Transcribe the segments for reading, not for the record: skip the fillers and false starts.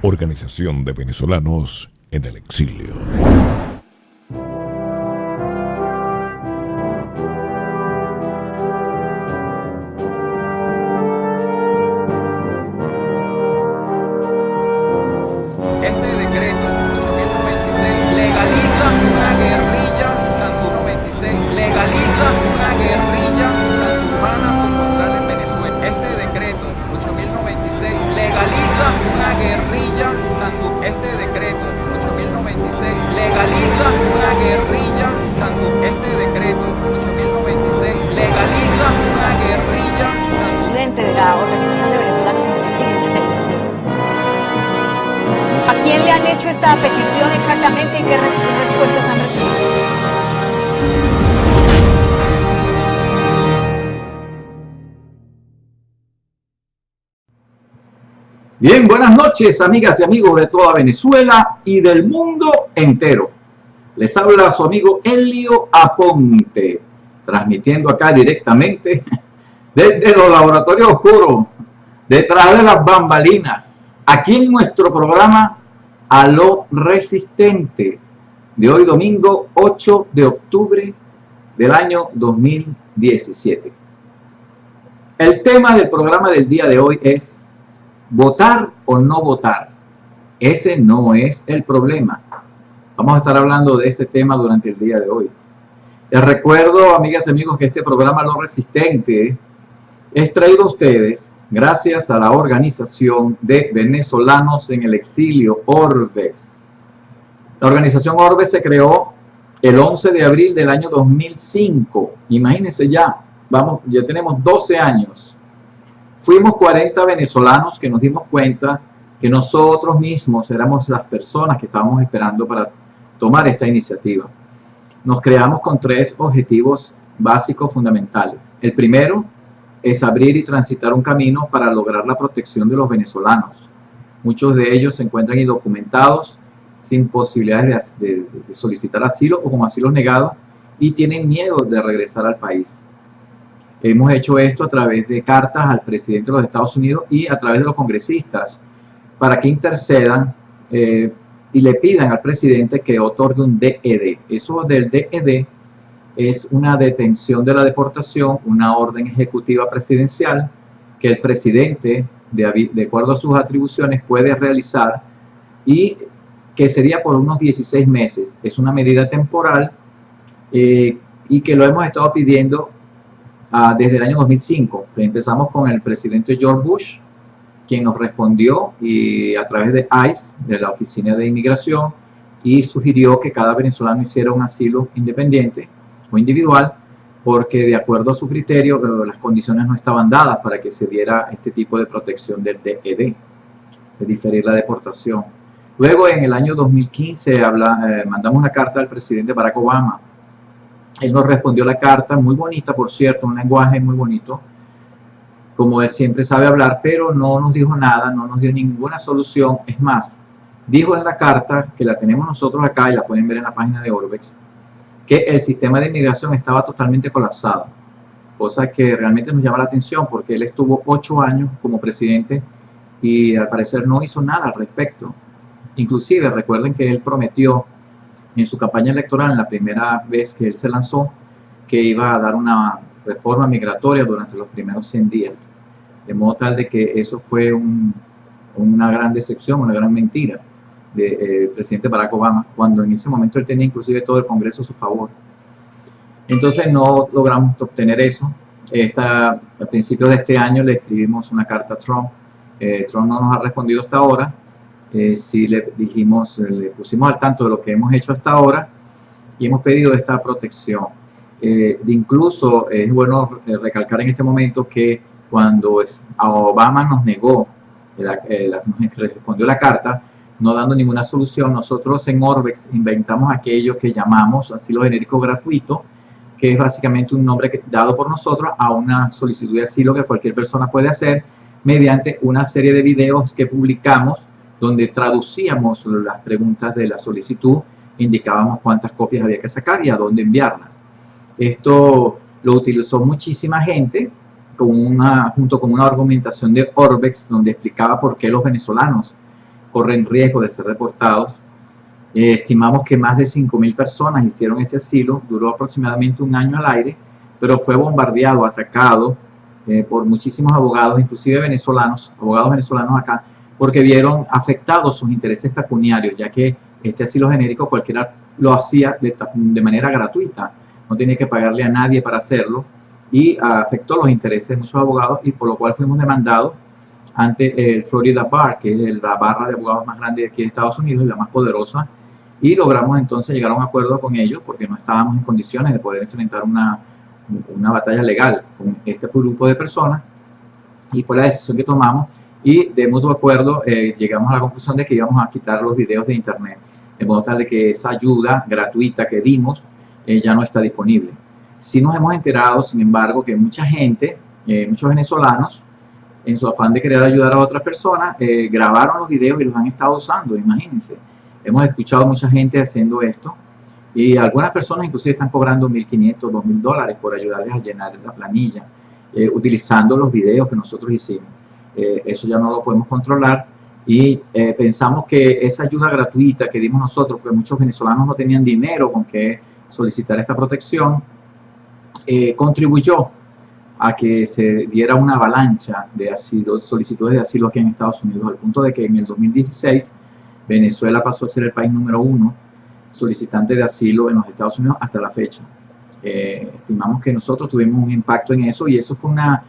Organización de Venezolanos en el Exilio. De la Organización de Venezolanos en el Exilio. ¿A quién le han hecho esta petición exactamente y qué respuestas han recibido? Bien, buenas noches, amigas y amigos de toda Venezuela y del mundo entero. Les habla su amigo Elio Aponte, transmitiendo acá directamente desde los laboratorios oscuros, detrás de las bambalinas, aquí en nuestro programa A lo Resistente, de hoy domingo 8 de octubre del año 2017. El tema del programa del día de hoy es votar o no votar. Ese no es el problema. Vamos a estar hablando de ese tema durante el día de hoy. Les recuerdo, amigas y amigos, que este programa A lo Resistente es traído a ustedes gracias a la Organización de Venezolanos en el Exilio, Orbex. La organización Orbex se creó el 11 de abril del año 2005. Imagínense ya tenemos 12 años. Fuimos 40 venezolanos que nos dimos cuenta que nosotros mismos éramos las personas que estábamos esperando para tomar esta iniciativa. Nos creamos con 3 objetivos básicos fundamentales. El primero es abrir y transitar un camino para lograr la protección de los venezolanos. Muchos de ellos se encuentran indocumentados, sin posibilidades de solicitar asilo o con asilos negados y tienen miedo de regresar al país. Hemos hecho esto a través de cartas al presidente de los Estados Unidos y a través de los congresistas para que intercedan y le pidan al presidente que otorgue un DED. Eso del DED es una detención de la deportación, una orden ejecutiva presidencial que el presidente, de acuerdo a sus atribuciones, puede realizar y que sería por unos 16 meses. Es una medida temporal y que lo hemos estado pidiendo desde el año 2005. Empezamos con el presidente George Bush, quien nos respondió y a través de ICE, de la Oficina de Inmigración, y sugirió que cada venezolano hiciera un asilo independiente o individual, porque de acuerdo a su criterio las condiciones no estaban dadas para que se diera este tipo de protección del DED, de diferir la deportación. Luego en el año 2015 mandamos una carta al presidente Barack Obama. Él nos respondió la carta, muy bonita por cierto, un lenguaje muy bonito, como él siempre sabe hablar, pero no nos dijo nada, no nos dio ninguna solución. Es más, dijo en la carta, que la tenemos nosotros acá y la pueden ver en la página de Orbex, que el sistema de inmigración estaba totalmente colapsado, cosa que realmente nos llama la atención porque él estuvo 8 años como presidente y al parecer no hizo nada al respecto. Inclusive recuerden que él prometió en su campaña electoral, en la primera vez que él se lanzó, que iba a dar una reforma migratoria durante los primeros 100 días, de modo tal de que eso fue una gran decepción, una gran mentira del presidente Barack Obama, cuando en ese momento él tenía inclusive todo el Congreso a su favor. Entonces no logramos obtener eso. A principios de este año le escribimos una carta a Trump. Trump no nos ha respondido hasta ahora. Sí le pusimos al tanto de lo que hemos hecho hasta ahora y hemos pedido esta protección. Incluso es bueno recalcar en este momento que cuando a Obama nos negó, nos respondió la carta, no dando ninguna solución, nosotros en Orbex inventamos aquello que llamamos asilo genérico gratuito, que es básicamente un nombre dado por nosotros a una solicitud de asilo que cualquier persona puede hacer mediante una serie de videos que publicamos donde traducíamos las preguntas de la solicitud, indicábamos cuántas copias había que sacar y a dónde enviarlas. Esto lo utilizó muchísima gente junto con una argumentación de Orbex donde explicaba por qué los venezolanos corren riesgo de ser deportados. Estimamos que más de 5.000 personas hicieron ese asilo, duró aproximadamente un año al aire, pero fue bombardeado, atacado por muchísimos abogados, inclusive venezolanos, abogados venezolanos acá, porque vieron afectados sus intereses pecuniarios, ya que este asilo genérico cualquiera lo hacía de manera gratuita, no tenía que pagarle a nadie para hacerlo, y afectó los intereses de muchos abogados, y por lo cual fuimos demandados ante el Florida Bar, que es la barra de abogados más grande de aquí de Estados Unidos y la más poderosa, y logramos entonces llegar a un acuerdo con ellos porque no estábamos en condiciones de poder enfrentar una batalla legal con este grupo de personas, y fue la decisión que tomamos, y de mutuo acuerdo llegamos a la conclusión de que íbamos a quitar los videos de internet, de modo tal de que esa ayuda gratuita que dimos ya no está disponible. Sí nos hemos enterado, sin embargo, que mucha gente, muchos venezolanos, en su afán de querer ayudar a otras personas, grabaron los videos y los han estado usando, imagínense. Hemos escuchado mucha gente haciendo esto, y algunas personas inclusive están cobrando $1.500, $2.000 por ayudarles a llenar la planilla, utilizando los videos que nosotros hicimos. Eso ya no lo podemos controlar, y pensamos que esa ayuda gratuita que dimos nosotros, porque muchos venezolanos no tenían dinero con que solicitar esta protección, contribuyó a que se diera una avalancha de asilo, solicitudes de asilo aquí en Estados Unidos, al punto de que en el 2016 Venezuela pasó a ser el país número 1 solicitante de asilo en los Estados Unidos hasta la fecha. Estimamos que nosotros tuvimos un impacto en eso, y eso fue una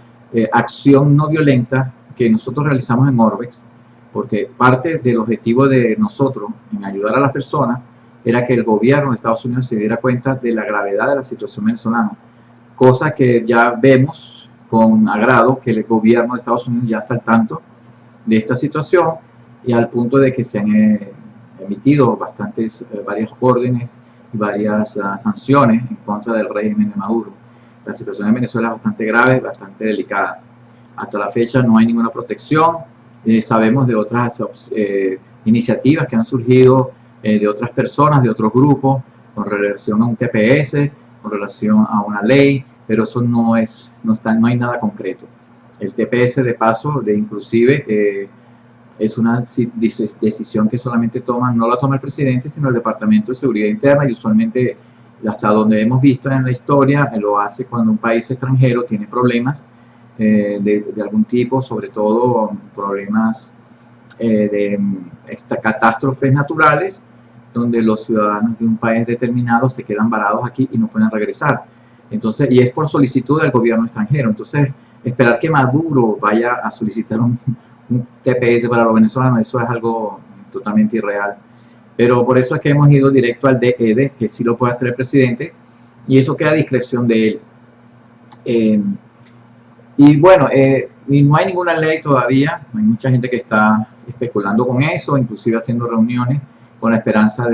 acción no violenta que nosotros realizamos en Orbex, porque parte del objetivo de nosotros en ayudar a las personas era que el gobierno de Estados Unidos se diera cuenta de la gravedad de la situación venezolana, cosa que ya vemos con agrado, que el gobierno de Estados Unidos ya está al tanto de esta situación, y al punto de que se han emitido varias órdenes y varias sanciones en contra del régimen de Maduro. La situación en Venezuela es bastante grave, bastante delicada. Hasta la fecha no hay ninguna protección. Sabemos de otras iniciativas que han surgido de otras personas, de otros grupos, con relación a un TPS, con relación a una ley, pero eso no hay nada concreto. El TPS, de paso, inclusive es una decisión que solamente no la toma el presidente, sino el Departamento de Seguridad Interna, y usualmente, hasta donde hemos visto en la historia, lo hace cuando un país extranjero tiene problemas de algún tipo, sobre todo problemas de catástrofes naturales, donde los ciudadanos de un país determinado se quedan varados aquí y no pueden regresar. Entonces, y es por solicitud del gobierno extranjero. Entonces, esperar que Maduro vaya a solicitar un TPS para los venezolanos, eso es algo totalmente irreal. Pero por eso es que hemos ido directo al DED, que sí lo puede hacer el presidente, y eso queda a discreción de él. Y bueno, y no hay ninguna ley todavía, hay mucha gente que está especulando con eso, inclusive haciendo reuniones con la esperanza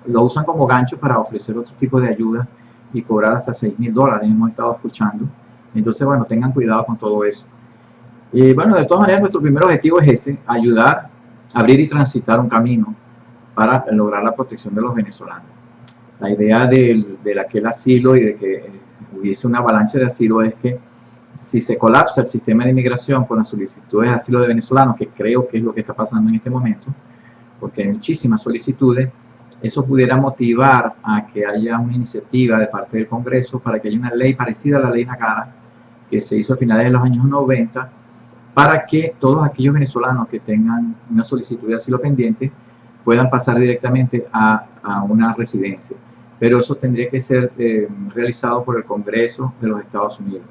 lo usan como gancho para ofrecer otro tipo de ayuda y cobrar hasta $6.000, hemos estado escuchando. Entonces, bueno, tengan cuidado con todo eso. Y bueno, de todas maneras, nuestro primer objetivo es ese: ayudar, abrir y transitar un camino para lograr la protección de los venezolanos. La idea de aquel asilo y de que hubiese una avalancha de asilo es que si se colapsa el sistema de inmigración con las solicitudes de asilo de venezolanos, que creo que es lo que está pasando en este momento, porque hay muchísimas solicitudes, eso pudiera motivar a que haya una iniciativa de parte del Congreso para que haya una ley parecida a la ley Nacara, que se hizo a finales de los años 90, para que todos aquellos venezolanos que tengan una solicitud de asilo pendiente puedan pasar directamente a una residencia. Pero eso tendría que ser realizado por el Congreso de los Estados Unidos.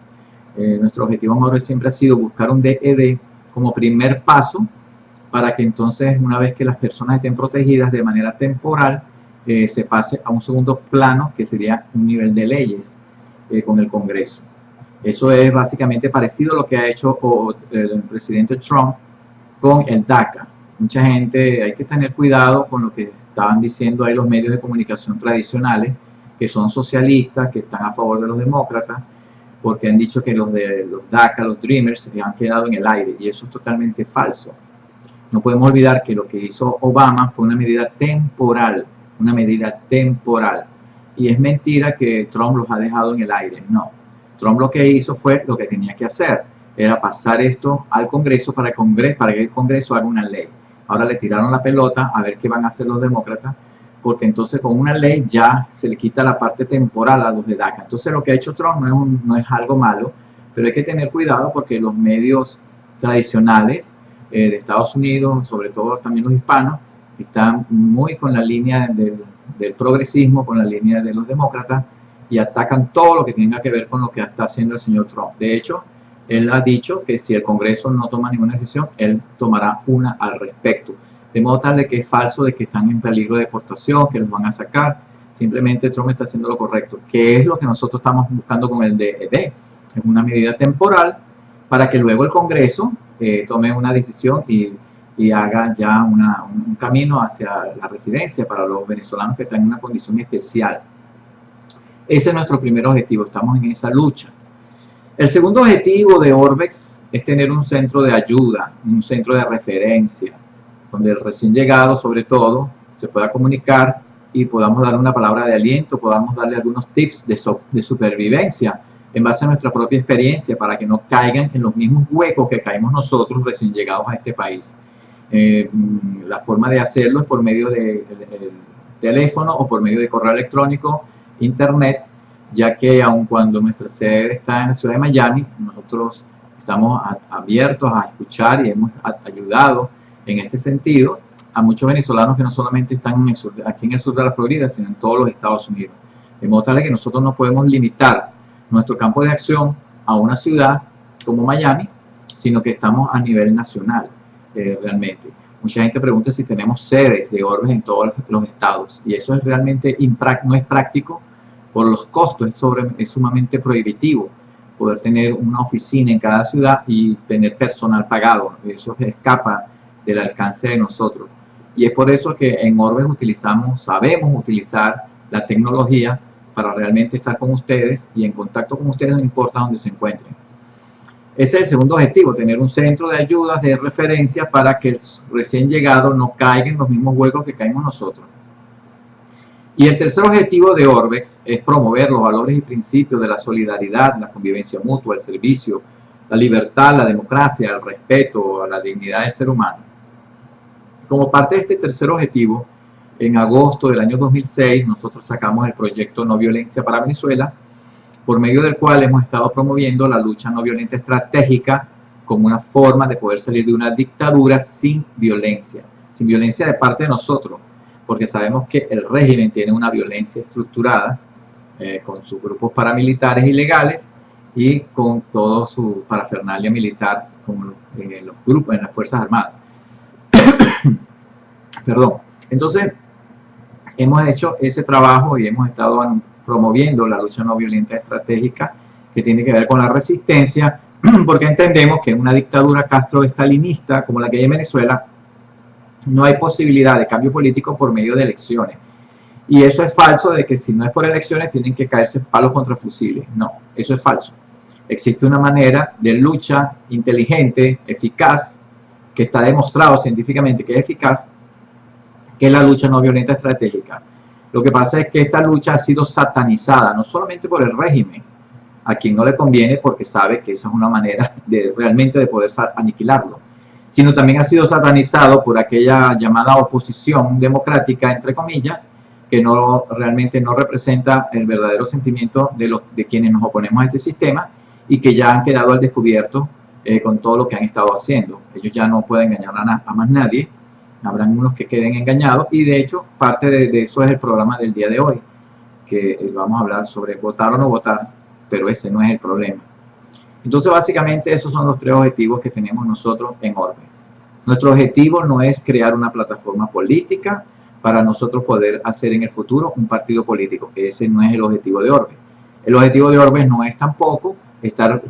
Nuestro objetivo ahora siempre ha sido buscar un DED como primer paso, para que entonces, una vez que las personas estén protegidas de manera temporal, se pase a un segundo plano, que sería un nivel de leyes con el Congreso. Eso es básicamente parecido a lo que ha hecho el presidente Trump con el DACA. Mucha gente, hay que tener cuidado con lo que estaban diciendo ahí los medios de comunicación tradicionales, que son socialistas, que están a favor de los demócratas, porque han dicho que los DACA, los Dreamers, se han quedado en el aire, y eso es totalmente falso. No podemos olvidar que lo que hizo Obama fue una medida temporal, y es mentira que Trump los ha dejado en el aire. No, Trump lo que hizo fue lo que tenía que hacer, era pasar esto al Congreso para que el Congreso haga una ley. Ahora le tiraron la pelota a ver qué van a hacer los demócratas, porque entonces con una ley ya se le quita la parte temporal a los de DACA. Entonces lo que ha hecho Trump no es algo malo, pero hay que tener cuidado porque los medios tradicionales de Estados Unidos, sobre todo también los hispanos, están muy con la línea del progresismo, con la línea de los demócratas, y atacan todo lo que tenga que ver con lo que está haciendo el señor Trump. De hecho, él ha dicho que si el Congreso no toma ninguna decisión, él tomará una al respecto. De modo tal de que es falso de que están en peligro de deportación, que los van a sacar. Simplemente Trump está haciendo lo correcto, que es lo que nosotros estamos buscando con el DED. Es una medida temporal para que luego el Congreso tome una decisión y haga ya un camino hacia la residencia para los venezolanos que están en una condición especial. Ese es nuestro primer objetivo, estamos en esa lucha. El segundo objetivo de Orbex es tener un centro de ayuda, un centro de referencia, donde el recién llegado, sobre todo, se pueda comunicar y podamos darle una palabra de aliento, podamos darle algunos tips de supervivencia en base a nuestra propia experiencia para que no caigan en los mismos huecos que caímos nosotros recién llegados a este país. La forma de hacerlo es por medio de teléfono o por medio de correo electrónico, internet, ya que aun cuando nuestra sede está en la ciudad de Miami, nosotros estamos abiertos a escuchar y hemos ayudado en este sentido a muchos venezolanos que no solamente están aquí en el sur de la Florida, sino en todos los Estados Unidos. De modo tal que nosotros no podemos limitar nuestro campo de acción a una ciudad como Miami, sino que estamos a nivel nacional realmente. Mucha gente pregunta si tenemos sedes de Orbex en todos los estados, y eso es realmente no es práctico por los costos, es sumamente prohibitivo poder tener una oficina en cada ciudad y tener personal pagado. Eso escapa del alcance de nosotros. Y es por eso que en Orbex sabemos utilizar la tecnología para realmente estar con ustedes y en contacto con ustedes, no importa dónde se encuentren. Ese es el segundo objetivo, tener un centro de ayudas de referencia para que el recién llegado no caiga en los mismos huecos que caímos nosotros. Y el tercer objetivo de Orbex es promover los valores y principios de la solidaridad, la convivencia mutua, el servicio, la libertad, la democracia, el respeto a la dignidad del ser humano. Como parte de este tercer objetivo, en agosto del año 2006, nosotros sacamos el proyecto No Violencia para Venezuela, por medio del cual hemos estado promoviendo la lucha no violenta estratégica como una forma de poder salir de una dictadura sin violencia de parte de nosotros, porque sabemos que el régimen tiene una violencia estructurada con sus grupos paramilitares ilegales y con todo su parafernalia militar, como los grupos en las Fuerzas Armadas. Perdón. Entonces, hemos hecho ese trabajo y hemos estado promoviendo la lucha no violenta estratégica que tiene que ver con la resistencia, porque entendemos que en una dictadura castro-estalinista como la que hay en Venezuela no hay posibilidad de cambio político por medio de elecciones. Y eso es falso, de que si no es por elecciones tienen que caerse palos contra fusiles. No, eso es falso. Existe una manera de lucha inteligente, eficaz, que está demostrado científicamente que es eficaz, que es la lucha no violenta estratégica. Lo que pasa es que esta lucha ha sido satanizada, no solamente por el régimen, a quien no le conviene porque sabe que esa es una manera realmente de poder aniquilarlo, sino también ha sido satanizado por aquella llamada oposición democrática, entre comillas, que realmente no representa el verdadero sentimiento de quienes nos oponemos a este sistema y que ya han quedado al descubierto con todo lo que han estado haciendo. Ellos ya no pueden engañar a más nadie. Habrán unos que queden engañados y de hecho parte de eso es el programa del día de hoy, que vamos a hablar sobre votar o no votar, pero ese no es el problema. Entonces básicamente esos son los tres objetivos que tenemos nosotros en Orbex. Nuestro objetivo no es crear una plataforma política para nosotros poder hacer en el futuro un partido político, ese no es el objetivo de Orbex. El objetivo de Orbex no es tampoco estar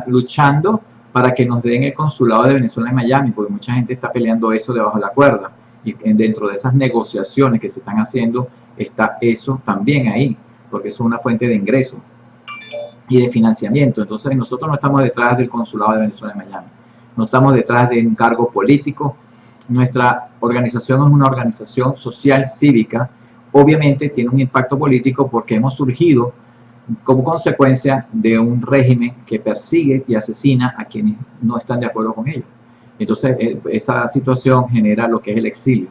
luchando para que nos den el consulado de Venezuela en Miami, porque mucha gente está peleando eso debajo de la cuerda. Y dentro de esas negociaciones que se están haciendo, está eso también ahí, porque eso es una fuente de ingreso y de financiamiento. Entonces nosotros no estamos detrás del consulado de Venezuela en Miami, no estamos detrás de un cargo político. Nuestra organización es una organización social cívica, obviamente tiene un impacto político porque hemos surgido como consecuencia de un régimen que persigue y asesina a quienes no están de acuerdo con ellos. Entonces, esa situación genera lo que es el exilio.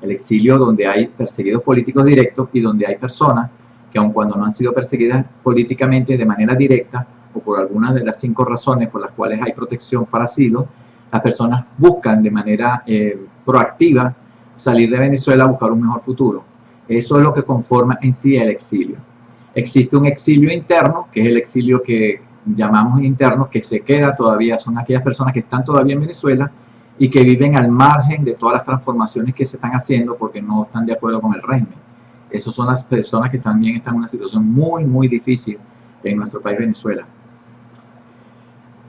El exilio donde hay perseguidos políticos directos y donde hay personas que aun cuando no han sido perseguidas políticamente de manera directa o por alguna de las 5 razones por las cuales hay protección para asilo, las personas buscan de manera proactiva salir de Venezuela a buscar un mejor futuro. Eso es lo que conforma en sí el exilio. Existe un exilio interno, que es el exilio que llamamos interno, que se queda todavía, son aquellas personas que están todavía en Venezuela y que viven al margen de todas las transformaciones que se están haciendo porque no están de acuerdo con el régimen. Esas son las personas que también están en una situación muy, muy difícil en nuestro país Venezuela.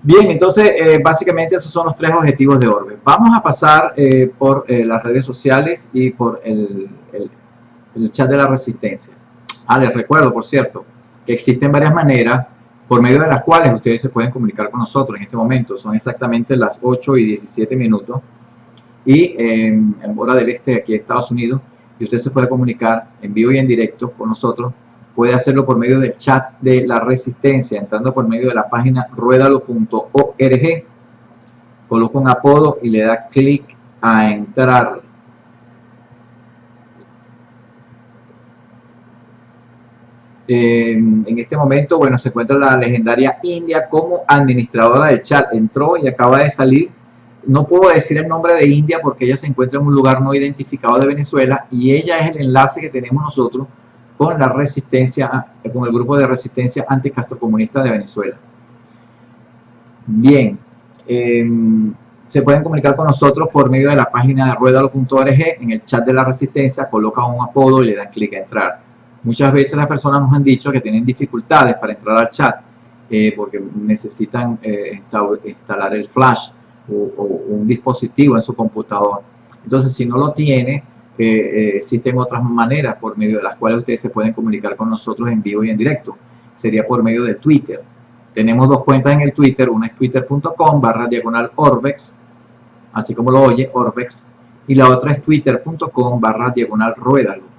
Bien, entonces básicamente esos son los 3 objetivos de Orbe. Vamos a pasar por las redes sociales y por el chat de la resistencia. Les recuerdo, por cierto, que existen varias maneras por medio de las cuales ustedes se pueden comunicar con nosotros en este momento. Son exactamente las 8 y 17 minutos y en hora del este aquí de Estados Unidos, y usted se puede comunicar en vivo y en directo con nosotros. Puede hacerlo por medio del chat de la resistencia, entrando por medio de la página ruedalo.org, coloca un apodo y le da clic a entrar. En este momento, bueno, se encuentra la legendaria India como administradora del chat. Entró y acaba de salir. No puedo decir el nombre de India porque ella se encuentra en un lugar no identificado de Venezuela y ella es el enlace que tenemos nosotros con la resistencia, con el grupo de resistencia anticastrocomunista de Venezuela. Bien, se pueden comunicar con nosotros por medio de la página de ruedalo.org. En el chat de la resistencia colocan un apodo y le dan clic a entrar. Muchas veces las personas nos han dicho que tienen dificultades para entrar al chat porque necesitan instalar el flash o un dispositivo en su computador. Entonces, si no lo tiene, existen otras maneras por medio de las cuales ustedes se pueden comunicar con nosotros en vivo y en directo. Sería por medio de Twitter. Tenemos 2 cuentas en el Twitter. Una es twitter.com/orbex, así como lo oye, Orbex, y la otra es twitter.com/ruedalo.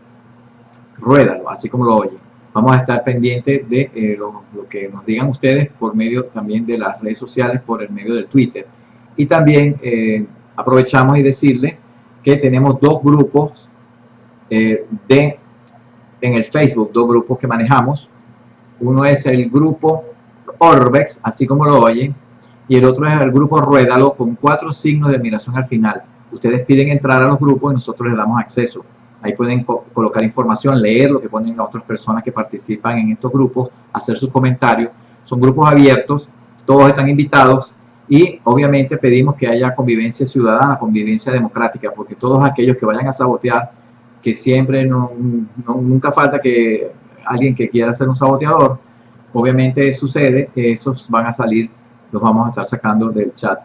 Ruédalo, así como lo oye. Vamos a estar pendientes de lo que nos digan ustedes por medio también de las redes sociales, por el medio del Twitter. Y también aprovechamos y decirle que tenemos 2 grupos en el Facebook, 2 grupos que manejamos. Uno es el grupo Orbex, así como lo oyen, y el otro es el grupo Ruédalo con 4 signos de admiración al final. Ustedes piden entrar a los grupos y nosotros les damos acceso. Ahí pueden colocar información, leer lo que ponen las otras personas que participan en estos grupos, hacer sus comentarios. Son grupos abiertos, todos están invitados y obviamente pedimos que haya convivencia ciudadana, convivencia democrática, porque todos aquellos que vayan a sabotear, que siempre nunca falta que alguien que quiera ser un saboteador, obviamente sucede, esos van a salir, los vamos a estar sacando del chat.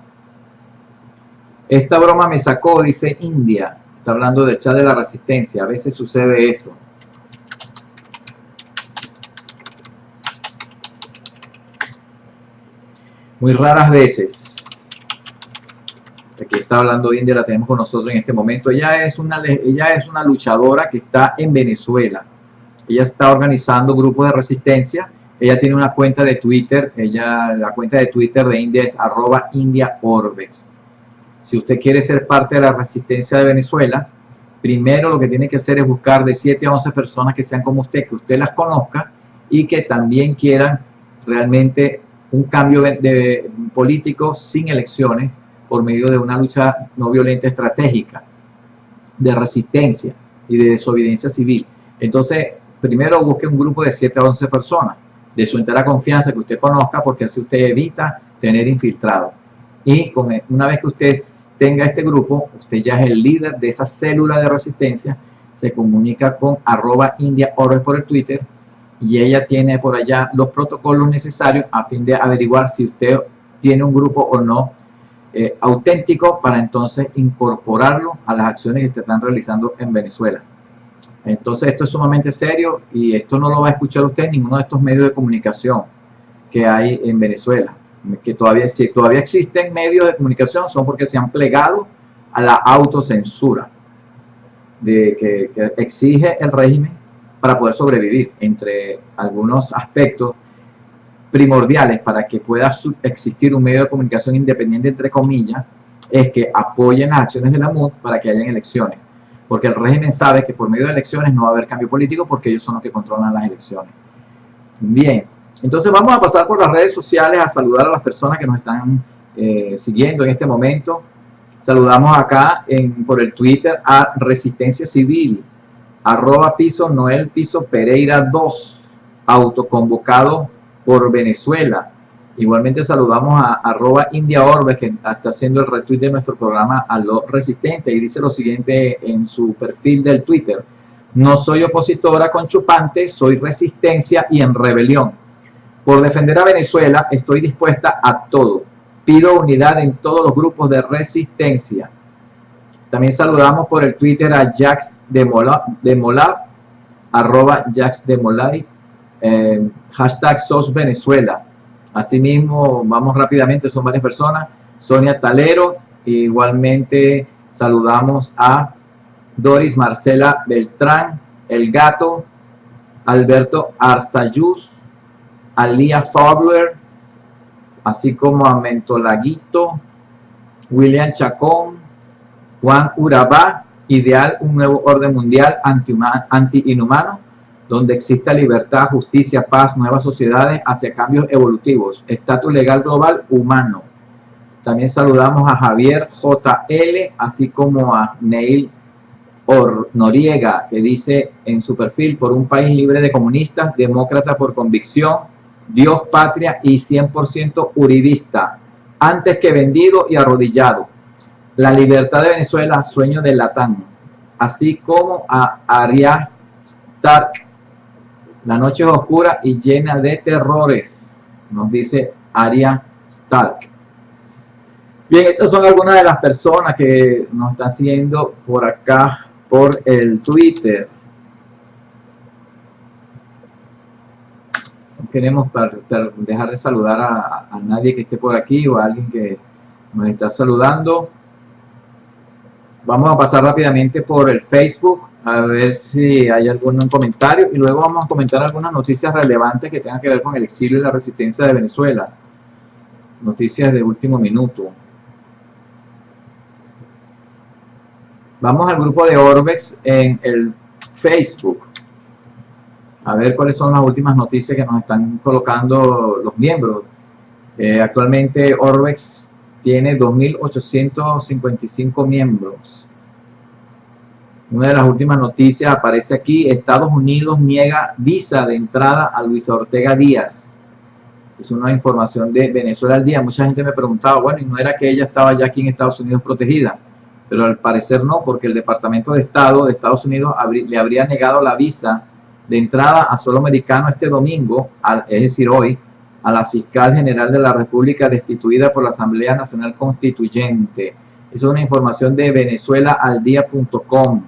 Esta broma me sacó, dice India. Está hablando del chat de la resistencia. A veces sucede eso. Muy raras veces. Aquí está hablando India, la tenemos con nosotros en este momento. Ella es una luchadora que está en Venezuela. Ella está organizando grupos de resistencia. Ella tiene una cuenta de Twitter. La cuenta de Twitter de India es @IndiaOrbex. Si usted quiere ser parte de la resistencia de Venezuela, primero lo que tiene que hacer es buscar de 7 a 11 personas que sean como usted, que usted las conozca y que también quieran realmente un cambio de político sin elecciones por medio de una lucha no violenta estratégica, de resistencia y de desobediencia civil. Entonces, primero busque un grupo de 7 a 11 personas de su entera confianza que usted conozca, porque así usted evita tener infiltrados. Y una vez que usted tenga este grupo, usted ya es el líder de esa célula de resistencia, se comunica con @IndiaOrbex por el Twitter y ella tiene por allá los protocolos necesarios a fin de averiguar si usted tiene un grupo o no auténtico para entonces incorporarlo a las acciones que se están realizando en Venezuela. Entonces esto es sumamente serio y esto no lo va a escuchar usted en ninguno de estos medios de comunicación que hay en Venezuela. Que si todavía existen medios de comunicación son porque se han plegado a la autocensura que exige el régimen para poder sobrevivir. Entre algunos aspectos primordiales para que pueda existir un medio de comunicación independiente, entre comillas, es que apoyen las acciones de la MUD para que hayan elecciones, porque el régimen sabe que por medio de elecciones no va a haber cambio político porque ellos son los que controlan las elecciones. Bien, entonces vamos a pasar por las redes sociales a saludar a las personas que nos están siguiendo en este momento. Saludamos acá por el Twitter a Resistencia Civil, @piso Noel Piso Pereira 2, autoconvocado por Venezuela. Igualmente saludamos a @IndiaOrbes, que está haciendo el retweet de nuestro programa a lo resistente, y dice lo siguiente en su perfil del Twitter: no soy opositora con chupante, soy resistencia y en rebelión. Por defender a Venezuela estoy dispuesta a todo. Pido unidad en todos los grupos de resistencia. También saludamos por el Twitter a Jax de Molab, @JaxDemolay, #SOS Venezuela. Asimismo, vamos rápidamente, son varias personas. Sonia Talero, igualmente saludamos a Doris Marcela Beltrán, El Gato, Alberto Arzayuz, Alía Fabler, así como a Mentolaguito, William Chacón, Juan Urabá, Ideal, un nuevo orden mundial anti-inhumano, donde exista libertad, justicia, paz, nuevas sociedades hacia cambios evolutivos, estatus legal global humano. También saludamos a Javier JL, así como a Neil Noriega, que dice en su perfil: por un país libre de comunistas, demócrata por convicción, Dios, patria y 100% uribista, antes que vendido y arrodillado. La libertad de Venezuela, sueño de Latán. Así como a Arya Stark, la noche es oscura y llena de terrores, nos dice Arya Stark. Bien, estas son algunas de las personas que nos están siguiendo por acá, por el Twitter. No queremos dejar de saludar a nadie que esté por aquí o a alguien que nos está saludando. Vamos a pasar rápidamente por el Facebook a ver si hay algún comentario y luego vamos a comentar algunas noticias relevantes que tengan que ver con el exilio y la resistencia de Venezuela. Noticias de último minuto. Vamos al grupo de Orbex en el Facebook a ver cuáles son las últimas noticias que nos están colocando los miembros. Actualmente Orbex tiene 2.855 miembros. Una de las últimas noticias aparece aquí: Estados Unidos niega visa de entrada a Luisa Ortega Díaz. Es una información de Venezuela al Día. Mucha gente me preguntaba, bueno, ¿y no era que ella estaba ya aquí en Estados Unidos protegida? Pero al parecer no, porque el Departamento de Estado de Estados Unidos le habría negado la visa de entrada a suelo americano este domingo, es decir, hoy, a la fiscal general de la República destituida por la Asamblea Nacional Constituyente. Es una información de venezuelaaldia.com.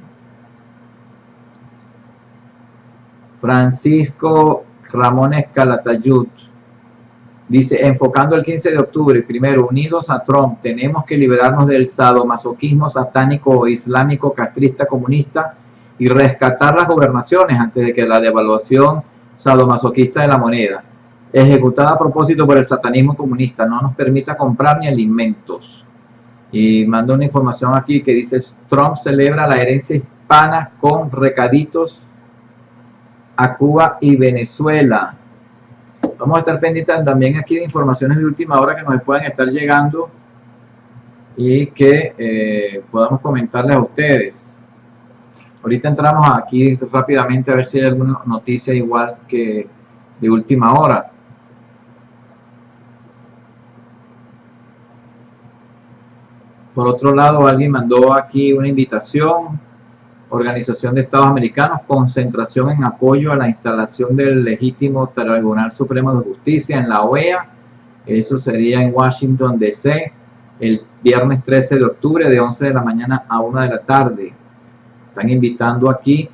Francisco Ramones Calatayud dice: enfocando el 15 de octubre, primero, unidos a Trump, tenemos que liberarnos del sadomasoquismo satánico islámico castrista comunista y rescatar las gobernaciones antes de que la devaluación sadomasoquista de la moneda, ejecutada a propósito por el satanismo comunista, no nos permita comprar ni alimentos. Y manda una información aquí que dice: Trump celebra la herencia hispana con recaditos a Cuba y Venezuela. Vamos a estar pendientes también aquí de informaciones de última hora que nos puedan estar llegando y que podamos comentarles a ustedes. Ahorita entramos aquí rápidamente a ver si hay alguna noticia igual que de última hora. Por otro lado, alguien mandó aquí una invitación: Organización de Estados Americanos, concentración en apoyo a la instalación del legítimo Tribunal Supremo de Justicia en la OEA. Eso sería en Washington, D.C., el viernes 13 de octubre de 11 de la mañana a 1 de la tarde. Están invitando aquí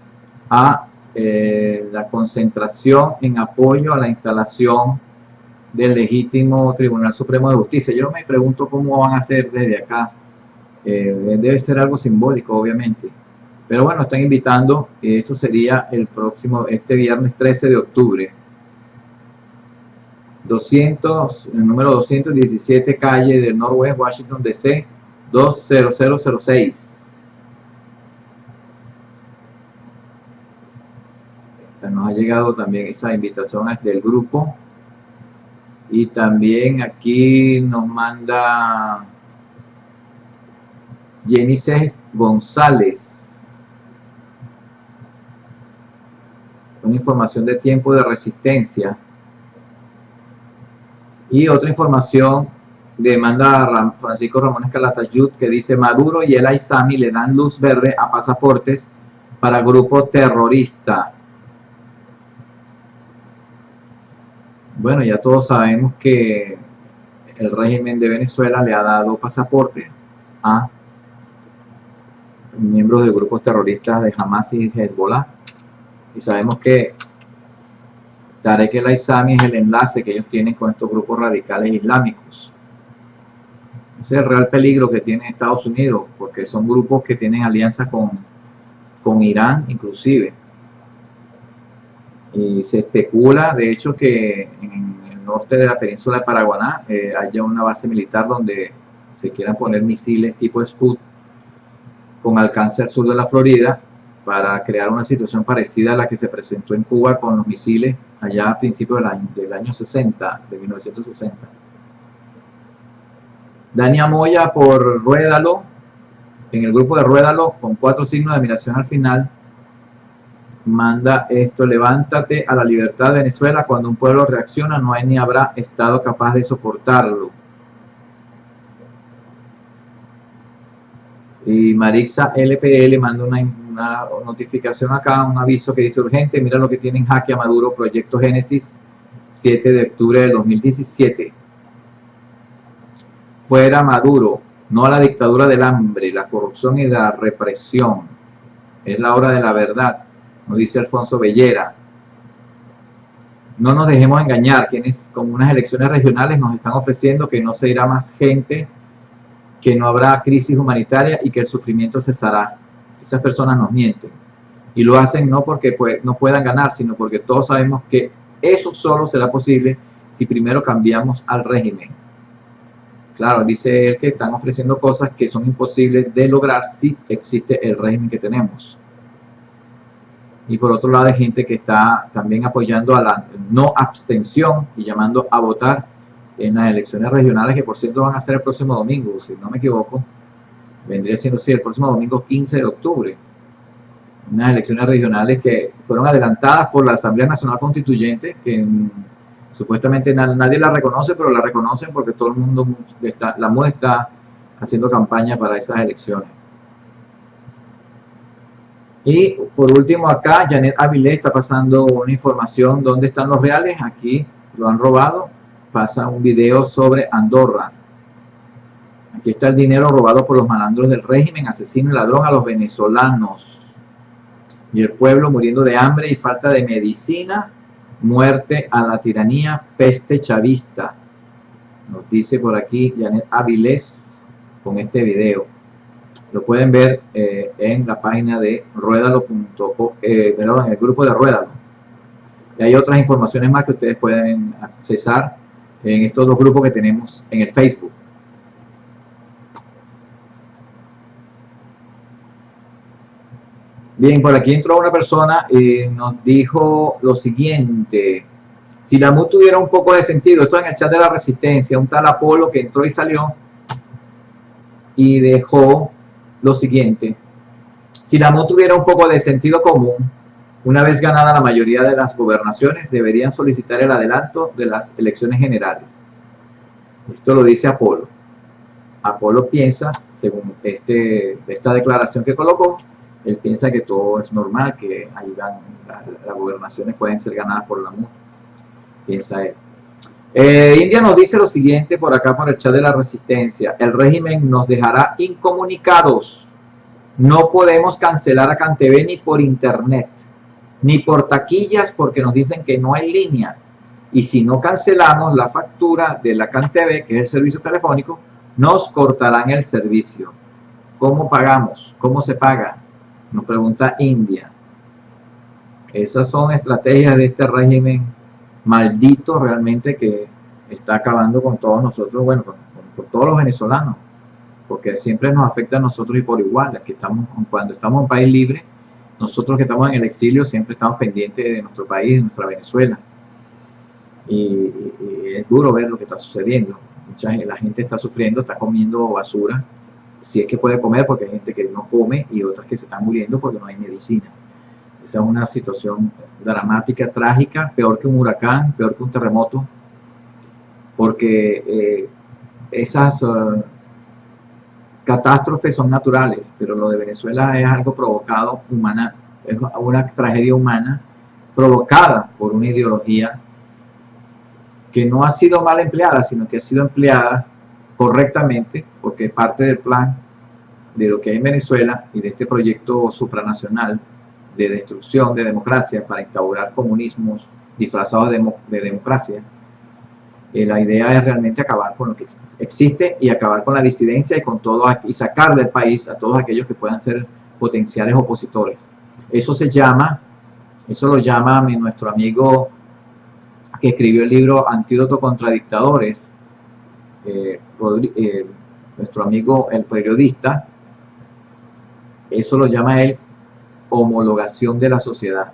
a la concentración en apoyo a la instalación del legítimo Tribunal Supremo de Justicia. Yo me pregunto cómo van a hacer desde acá. Debe ser algo simbólico, obviamente. Pero bueno, están invitando. Esto sería este viernes 13 de octubre. El número 217 calle del Northwest Washington, D.C., 20006. Nos ha llegado también esa invitación del grupo. Y también aquí nos manda Jenice González una información de tiempo de resistencia. Y otra información demanda Francisco Ramón Calatayud, que dice: Maduro y el Aizami le dan luz verde a pasaportes para grupo terrorista. Bueno, ya todos sabemos que el régimen de Venezuela le ha dado pasaporte a miembros de grupos terroristas de Hamas y Hezbollah. Y sabemos que Tarek el Aizami es el enlace que ellos tienen con estos grupos radicales islámicos. Ese es el real peligro que tiene Estados Unidos, porque son grupos que tienen alianza con Irán inclusive. Y se especula, de hecho, que en el norte de la península de Paraguaná haya una base militar donde se quieran poner misiles tipo Scud con alcance al sur de la Florida, para crear una situación parecida a la que se presentó en Cuba con los misiles allá a principios del año 60, de 1960. Dania Moya por Ruédalo, en el grupo de Ruédalo, con 4 signos de admiración al final, manda esto: levántate a la libertad de Venezuela. Cuando un pueblo reacciona, no hay ni habrá Estado capaz de soportarlo. Y Marixa LPL manda una notificación acá, un aviso que dice: urgente, mira lo que tiene en jaque a Maduro, Proyecto Génesis, 7 de octubre del 2017. Fuera Maduro, no a la dictadura del hambre, la corrupción y la represión. Es la hora de la verdad, nos dice Alfonso Bellera. No nos dejemos engañar, quienes con unas elecciones regionales nos están ofreciendo que no se irá más gente, que no habrá crisis humanitaria y que el sufrimiento cesará. Esas personas nos mienten. Y lo hacen no porque no puedan ganar, sino porque todos sabemos que eso solo será posible si primero cambiamos al régimen. Claro, dice él que están ofreciendo cosas que son imposibles de lograr si existe el régimen que tenemos. Y por otro lado hay gente que está también apoyando a la no abstención y llamando a votar en las elecciones regionales, que por cierto van a ser el próximo domingo, si no me equivoco. Vendría siendo el próximo domingo 15 de octubre. Unas elecciones regionales que fueron adelantadas por la Asamblea Nacional Constituyente, que supuestamente nadie la reconoce, pero la reconocen porque todo el mundo, la MUD está haciendo campaña para esas elecciones. Y por último acá, Janet Avilés está pasando una información: ¿dónde están los reales? Aquí lo han robado. Pasa un video sobre Andorra. Aquí está el dinero robado por los malandros del régimen, asesino y ladrón a los venezolanos. Y el pueblo muriendo de hambre y falta de medicina. Muerte a la tiranía, peste chavista. Nos dice por aquí Janet Avilés con este video. Lo pueden ver en la página de ruedalo.com, perdón, en el grupo de Ruédalo. Y hay otras informaciones más que ustedes pueden accesar en estos dos grupos que tenemos en el Facebook. Bien, por aquí entró una persona y nos dijo lo siguiente: si la MUD tuviera un poco de sentido, esto en el chat de la Resistencia, un tal Apolo que entró y salió y dejó lo siguiente: si la MUD tuviera un poco de sentido común, una vez ganada la mayoría de las gobernaciones, deberían solicitar el adelanto de las elecciones generales. Esto lo dice Apolo. Apolo piensa, según esta declaración que colocó, él piensa que todo es normal, que las gobernaciones pueden ser ganadas por la MUD. Piensa él. India nos dice lo siguiente por acá, por el chat de la Resistencia: el régimen nos dejará incomunicados. No podemos cancelar a CanTV ni por internet, ni por taquillas, porque nos dicen que no hay línea. Y si no cancelamos la factura de la CanTV, que es el servicio telefónico, nos cortarán el servicio. ¿Cómo pagamos? ¿Cómo se paga? Nos pregunta India. Esas son estrategias de este régimen maldito realmente, que está acabando con todos nosotros, bueno, con todos los venezolanos. porque siempre nos afecta a nosotros y por igual. Que estamos, cuando estamos en un país libre, nosotros que estamos en el exilio siempre estamos pendientes de nuestro país, de nuestra Venezuela. Y es duro ver lo que está sucediendo. La gente está sufriendo, está comiendo basura, si es que puede comer, porque hay gente que no come y otras que se están muriendo porque no hay medicina. Esa es una situación dramática, trágica, peor que un huracán, peor que un terremoto, porque esas catástrofes son naturales, pero lo de Venezuela es algo provocado, es una tragedia humana provocada por una ideología que no ha sido mal empleada, sino que ha sido empleada correctamente, porque parte del plan de lo que hay en Venezuela y de este proyecto supranacional de destrucción de democracia para instaurar comunismos disfrazados de democracia, la idea es realmente acabar con lo que existe y acabar con la disidencia y con todo, y sacar del país a todos aquellos que puedan ser potenciales opositores. Eso lo llama nuestro amigo que escribió el libro Antídoto contra Dictadores, nuestro amigo el periodista, eso lo llama él homologación de la sociedad.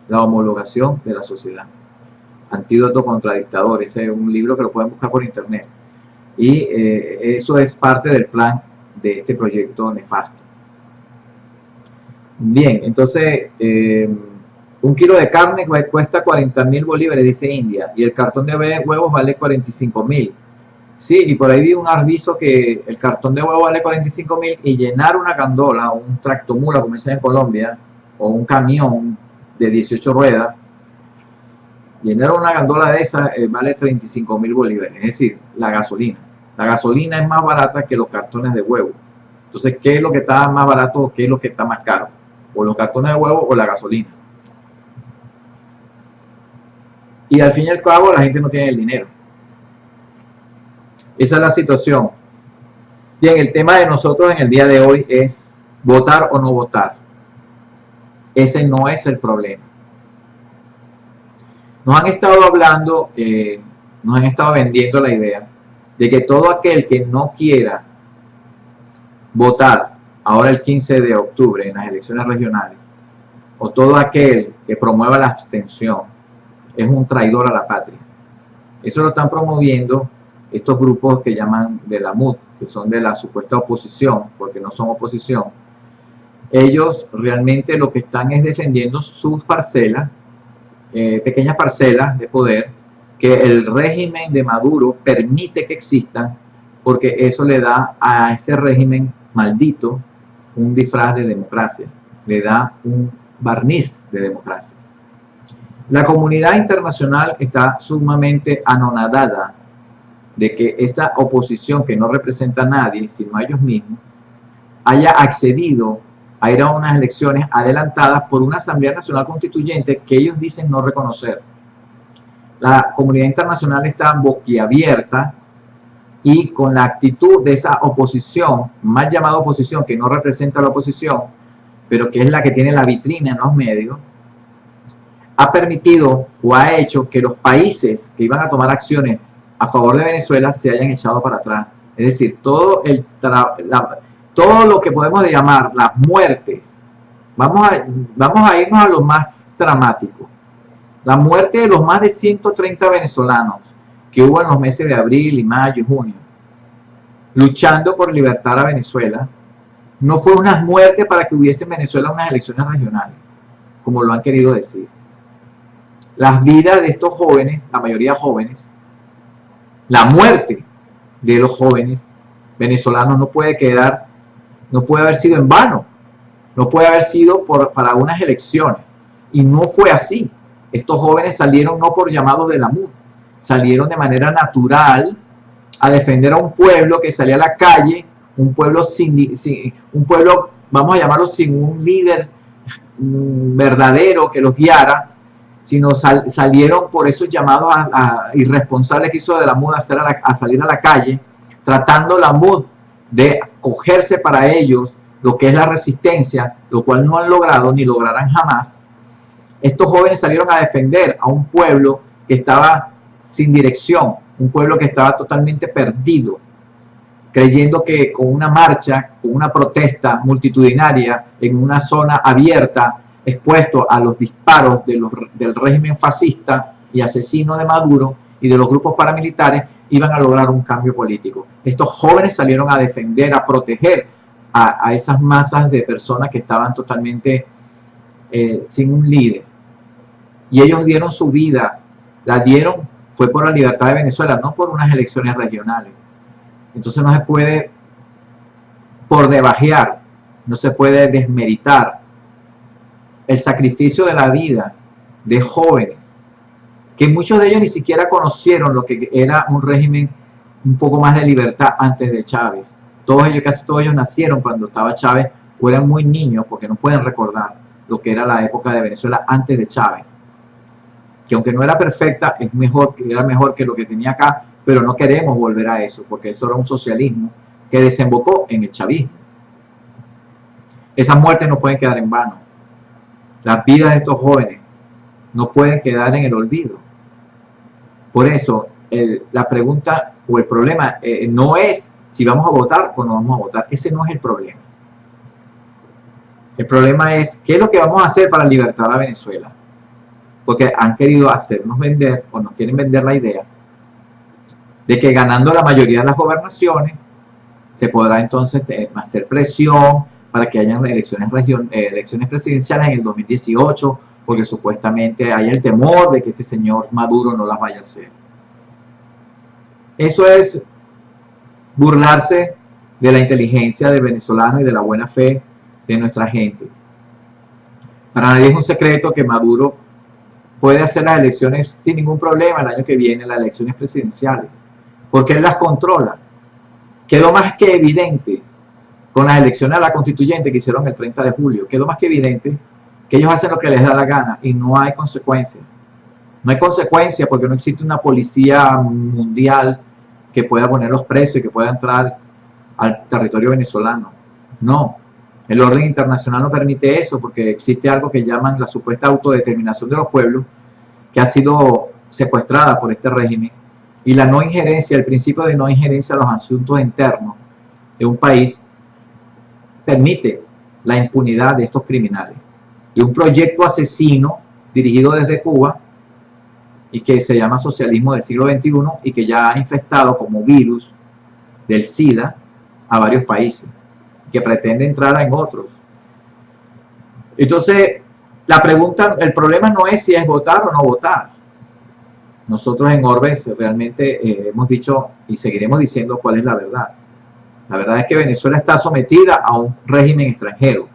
La homologación de la sociedad. Antídoto contra Dictadores. Es un libro que lo pueden buscar por internet. Y eso es parte del plan de este proyecto nefasto. Bien, entonces, un kilo de carne cuesta 40.000 bolívares, dice India, y el cartón de huevos vale 45.000. Sí, y por ahí vi un aviso que el cartón de huevo vale 45.000 y llenar una gandola, un tractomula, como dicen en Colombia, o un camión de 18 ruedas, llenar una gandola de esa vale 35.000 bolívares, es decir, la gasolina. La gasolina es más barata que los cartones de huevo. Entonces, ¿qué es lo que está más barato o qué es lo que está más caro? O los cartones de huevo o la gasolina. Y al fin y al cabo la gente no tiene el dinero. Esa es la situación. Bien, el tema de nosotros en el día de hoy es votar o no votar. Ese no es el problema. Nos han estado hablando, nos han estado vendiendo la idea de que todo aquel que no quiera votar ahora el 15 de octubre en las elecciones regionales, o todo aquel que promueva la abstención, es un traidor a la patria. Eso lo están promoviendo estos grupos que llaman de la MUD, que son de la supuesta oposición, porque no son oposición. Ellos realmente lo que están es defendiendo sus parcelas, pequeñas parcelas de poder, que el régimen de Maduro permite que existan, porque eso le da a ese régimen maldito un disfraz de democracia, le da un barniz de democracia. La comunidad internacional está sumamente anonadada de que esa oposición que no representa a nadie, sino a ellos mismos, haya accedido a ir a unas elecciones adelantadas por una Asamblea Nacional Constituyente que ellos dicen no reconocer. La comunidad internacional está boquiabierta y con la actitud de esa oposición, mal llamada oposición, que no representa a la oposición, pero que es la que tiene la vitrina en los medios, ha permitido o ha hecho que los países que iban a tomar acciones a favor de Venezuela se hayan echado para atrás. Es decir, todo lo que podemos llamar las muertes, vamos a irnos a lo más dramático. La muerte de los más de 130 venezolanos que hubo en los meses de abril y mayo y junio, luchando por libertar a Venezuela, no fue una muerte para que hubiese en Venezuela unas elecciones regionales, como lo han querido decir. Las vidas de estos jóvenes, la mayoría jóvenes, la muerte de los jóvenes venezolanos no puede haber sido en vano, no puede haber sido para unas elecciones, y no fue así. Estos jóvenes salieron no por llamados de la MUD, salieron de manera natural a defender a un pueblo que salía a la calle, un pueblo vamos a llamarlo sin un líder verdadero que los guiara, sino salieron por esos llamados irresponsables que hizo de la MUD a salir a la calle, tratando la MUD de cogerse para ellos lo que es la resistencia, lo cual no han logrado ni lograrán jamás. Estos jóvenes salieron a defender a un pueblo que estaba sin dirección, un pueblo que estaba totalmente perdido. creyendo que con una marcha, con una protesta multitudinaria en una zona abierta, expuesto a los disparos del régimen fascista y asesino de Maduro y de los grupos paramilitares, iban a lograr un cambio político. Estos jóvenes salieron a defender, a proteger a esas masas de personas que estaban totalmente sin un líder. Y ellos dieron su vida, la dieron, fue por la libertad de Venezuela, no por unas elecciones regionales. Entonces no se puede por debajear, no se puede desmeritar el sacrificio de la vida de jóvenes, que muchos de ellos ni siquiera conocieron lo que era un régimen un poco más de libertad antes de Chávez. Todos ellos, casi todos ellos nacieron cuando estaba Chávez o eran muy niños porque no pueden recordar lo que era la época de Venezuela antes de Chávez. Que aunque no era perfecta, era mejor que lo que tenía acá, pero no queremos volver a eso, porque eso era un socialismo que desembocó en el chavismo. Esas muertes no pueden quedar en vano. Las vidas de estos jóvenes no pueden quedar en el olvido. Por eso, la pregunta o el problema no es si vamos a votar o no vamos a votar. Ese no es el problema. El problema es qué es lo que vamos a hacer para libertar a Venezuela. Porque han querido hacernos vender, o nos quieren vender la idea, de que ganando la mayoría de las gobernaciones, se podrá entonces hacer presión para que hayan elecciones presidenciales en el 2018, porque supuestamente hay el temor de que este señor Maduro no las vaya a hacer. Eso es burlarse de la inteligencia del venezolano y de la buena fe de nuestra gente. Para nadie es un secreto que Maduro puede hacer las elecciones sin ningún problema el año que viene, las elecciones presidenciales, porque él las controla. Quedó más que evidente con las elecciones a la constituyente que hicieron el 30 de julio, quedó más que evidente que ellos hacen lo que les da la gana y no hay consecuencias. No hay consecuencias porque no existe una policía mundial que pueda poner los precios y que pueda entrar al territorio venezolano. No, el orden internacional no permite eso porque existe algo que llaman la supuesta autodeterminación de los pueblos, que ha sido secuestrada por este régimen, y la no injerencia, el principio de no injerencia a los asuntos internos de un país permite la impunidad de estos criminales. Y un proyecto asesino dirigido desde Cuba y que se llama socialismo del siglo XXI y que ya ha infestado como virus del SIDA a varios países, que pretende entrar en otros. Entonces, la pregunta, el problema no es si es votar o no votar. Nosotros en Orbes realmente hemos dicho y seguiremos diciendo cuál es la verdad. La verdad es que Venezuela está sometida a un régimen extranjero,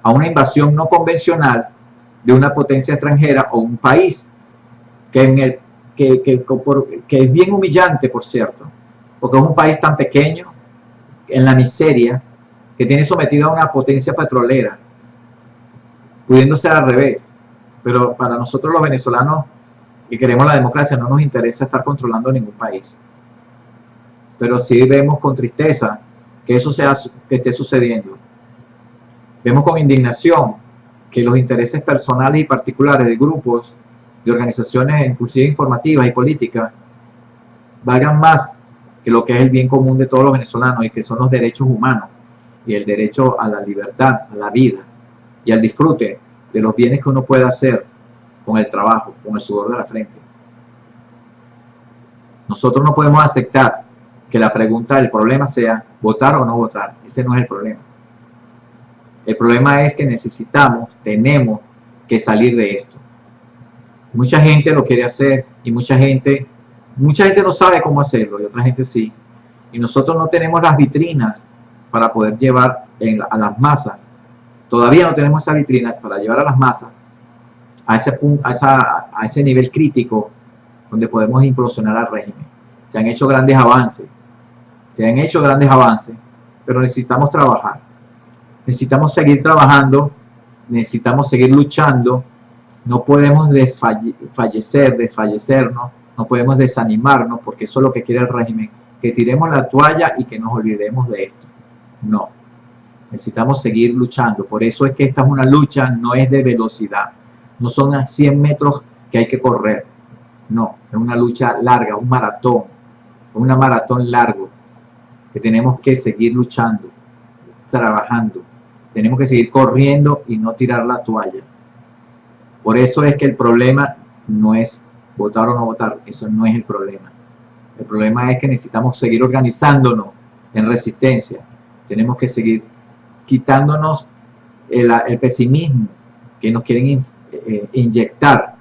a una invasión no convencional de una potencia extranjera o un país que es bien humillante, por cierto, porque es un país tan pequeño, en la miseria, que tiene sometida a una potencia petrolera, pudiendo ser al revés. Pero para nosotros los venezolanos que queremos la democracia no nos interesa estar controlando ningún país. Pero sí vemos con tristeza que eso que esté sucediendo. Vemos con indignación que los intereses personales y particulares de grupos, de organizaciones inclusive informativas y políticas, valgan más que lo que es el bien común de todos los venezolanos y que son los derechos humanos y el derecho a la libertad, a la vida y al disfrute de los bienes que uno puede hacer con el trabajo, con el sudor de la frente. Nosotros no podemos aceptar que la pregunta del problema sea votar o no votar. Ese no es el problema. El problema es que tenemos que salir de esto. Mucha gente lo quiere hacer y mucha gente no sabe cómo hacerlo y otra gente sí. Y nosotros no tenemos las vitrinas para poder llevar a las masas. Todavía no tenemos esa vitrina para llevar a las masas a ese nivel crítico donde podemos implosionar al régimen. Se han hecho grandes avances, pero necesitamos trabajar. Necesitamos seguir trabajando, necesitamos seguir luchando. No podemos desfallecernos, no podemos desanimarnos, porque eso es lo que quiere el régimen, que tiremos la toalla y que nos olvidemos de esto. No, necesitamos seguir luchando. Por eso es que esta es una lucha, no es de velocidad, no son a 100 metros que hay que correr, no, es una lucha larga, un maratón largo, que tenemos que seguir luchando, trabajando, tenemos que seguir corriendo y no tirar la toalla. Por eso es que el problema no es votar o no votar, eso no es el problema. El problema es que necesitamos seguir organizándonos en resistencia, tenemos que seguir quitándonos el pesimismo que nos quieren inyectar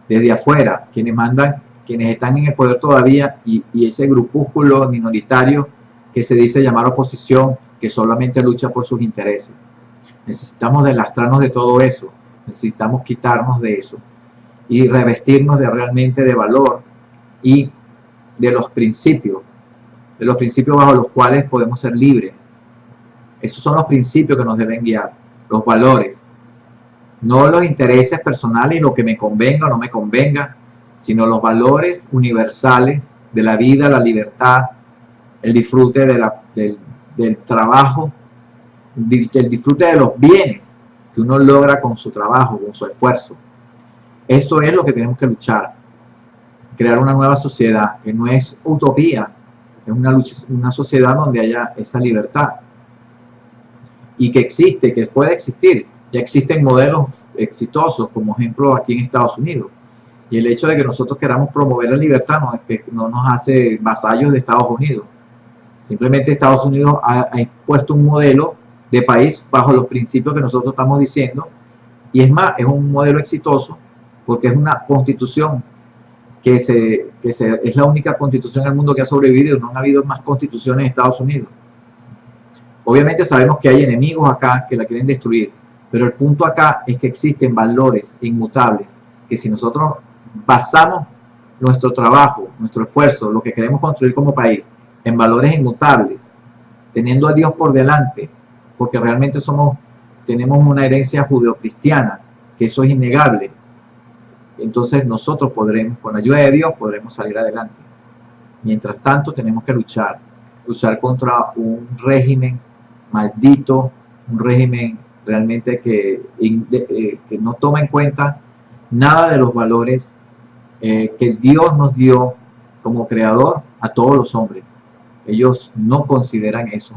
desde afuera, quienes mandan, quienes están en el poder todavía y ese grupúsculo minoritario que se dice llamar oposición, que solamente lucha por sus intereses. Necesitamos deslastrarnos de todo eso, necesitamos quitarnos de eso y revestirnos realmente de valor y de los principios bajo los cuales podemos ser libres. Esos son los principios que nos deben guiar, los valores, no los intereses personales y lo que me convenga o no me convenga, sino los valores universales de la vida, la libertad, el disfrute del trabajo, el disfrute de los bienes que uno logra con su trabajo, con su esfuerzo. Eso es lo que tenemos que luchar, crear una nueva sociedad, que no es utopía, es una sociedad donde haya esa libertad y que existe, que puede existir. Ya existen modelos exitosos, como ejemplo aquí en Estados Unidos. Y el hecho de que nosotros queramos promover la libertad no nos hace vasallos de Estados Unidos. Simplemente Estados Unidos ha impuesto un modelo de país bajo los principios que nosotros estamos diciendo. Y es más, es un modelo exitoso porque es una constitución es la única constitución en el mundo que ha sobrevivido. No han habido más constituciones en Estados Unidos. Obviamente sabemos que hay enemigos acá que la quieren destruir, pero el punto acá es que existen valores inmutables que si nosotros basamos nuestro trabajo, nuestro esfuerzo, lo que queremos construir como país en valores inmutables, teniendo a Dios por delante, porque realmente tenemos una herencia judeocristiana, que eso es innegable, entonces nosotros podremos, con la ayuda de Dios, podremos salir adelante. Mientras tanto tenemos que luchar contra un régimen maldito, un régimen realmente que no toma en cuenta nada de los valores que Dios nos dio como creador a todos los hombres. Ellos no consideran eso,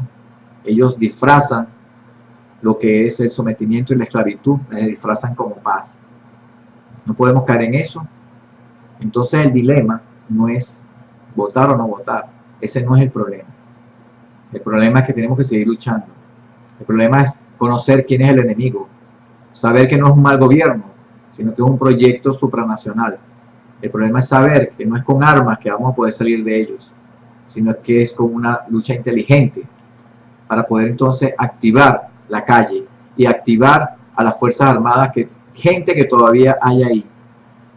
ellos disfrazan lo que es el sometimiento y la esclavitud, les disfrazan como paz. No podemos caer en eso. Entonces el dilema no es votar o no votar, ese no es el problema. El problema es que tenemos que seguir luchando. El problema es conocer quién es el enemigo, saber que no es un mal gobierno, sino que es un proyecto supranacional. El problema es saber que no es con armas que vamos a poder salir de ellos, sino que es con una lucha inteligente para poder entonces activar la calle y activar a las Fuerzas Armadas, gente que todavía hay ahí.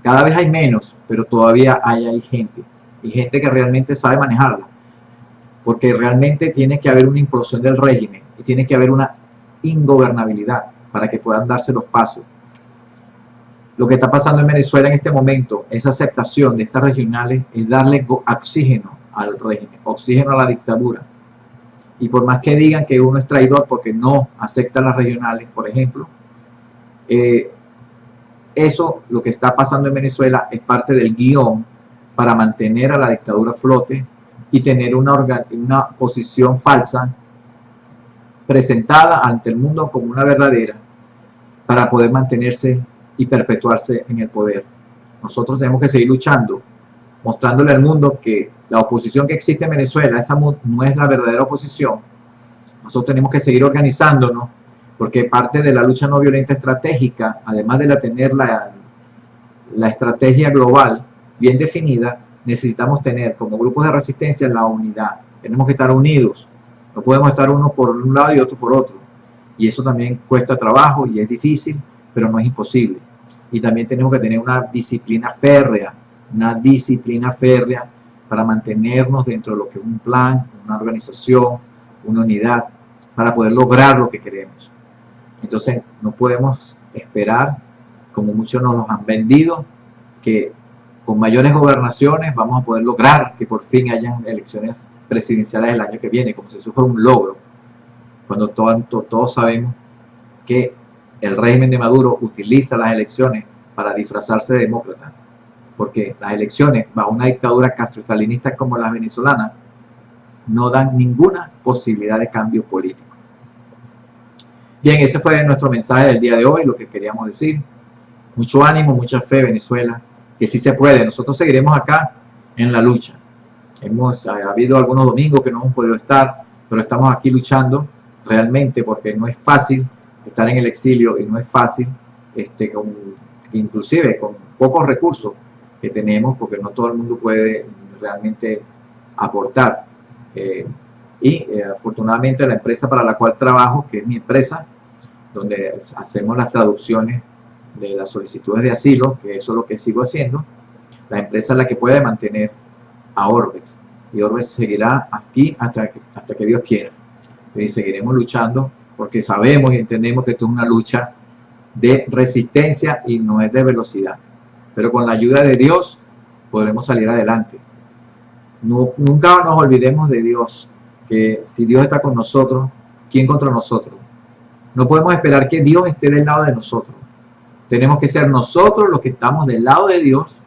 Cada vez hay menos, pero todavía hay ahí gente, y gente que realmente sabe manejarla, porque realmente tiene que haber una implosión del régimen y tiene que haber una ingobernabilidad para que puedan darse los pasos. Lo que está pasando en Venezuela en este momento, esa aceptación de estas regionales, es darle oxígeno al régimen, oxígeno a la dictadura. Y por más que digan que uno es traidor porque no acepta las regionales, por ejemplo, eso, lo que está pasando en Venezuela, es parte del guión para mantener a la dictadura a flote y tener una posición falsa presentada ante el mundo como una verdadera para poder mantenerse y perpetuarse en el poder. Nosotros tenemos que seguir luchando, mostrándole al mundo que la oposición que existe en Venezuela, esa no es la verdadera oposición. Nosotros tenemos que seguir organizándonos, porque parte de la lucha no violenta estratégica, además de tener la estrategia global bien definida, necesitamos tener como grupos de resistencia la unidad. Tenemos que estar unidos, no podemos estar uno por un lado y otro por otro. Y eso también cuesta trabajo y es difícil, pero no es imposible. Y también tenemos que tener una disciplina férrea para mantenernos dentro de lo que es un plan, una organización, una unidad, para poder lograr lo que queremos. Entonces no podemos esperar, como muchos nos los han vendido, que con mayores gobernaciones vamos a poder lograr que por fin hayan elecciones presidenciales el año que viene, como si eso fuera un logro, cuando todos sabemos que el régimen de Maduro utiliza las elecciones para disfrazarse de demócrata, porque las elecciones bajo una dictadura castroestalinista como la venezolana no dan ninguna posibilidad de cambio político. Bien, ese fue nuestro mensaje del día de hoy, lo que queríamos decir. Mucho ánimo, mucha fe, Venezuela, que sí se puede. Nosotros seguiremos acá en la lucha. Ha habido algunos domingos que no hemos podido estar, pero estamos aquí luchando realmente, porque no es fácil estar en el exilio y no es fácil, inclusive con pocos recursos que tenemos, porque no todo el mundo puede realmente aportar. Afortunadamente la empresa para la cual trabajo, que es mi empresa, donde hacemos las traducciones de las solicitudes de asilo, que eso es lo que sigo haciendo, la empresa es la que puede mantener a Orbex, y Orbex seguirá aquí hasta que Dios quiera, y seguiremos luchando, porque sabemos y entendemos que esto es una lucha de resistencia y no es de velocidad, pero con la ayuda de Dios podremos salir adelante. Nunca nos olvidemos de Dios, que si Dios está con nosotros, ¿quién contra nosotros? No podemos esperar que Dios esté del lado de nosotros. Tenemos que ser nosotros los que estamos del lado de Dios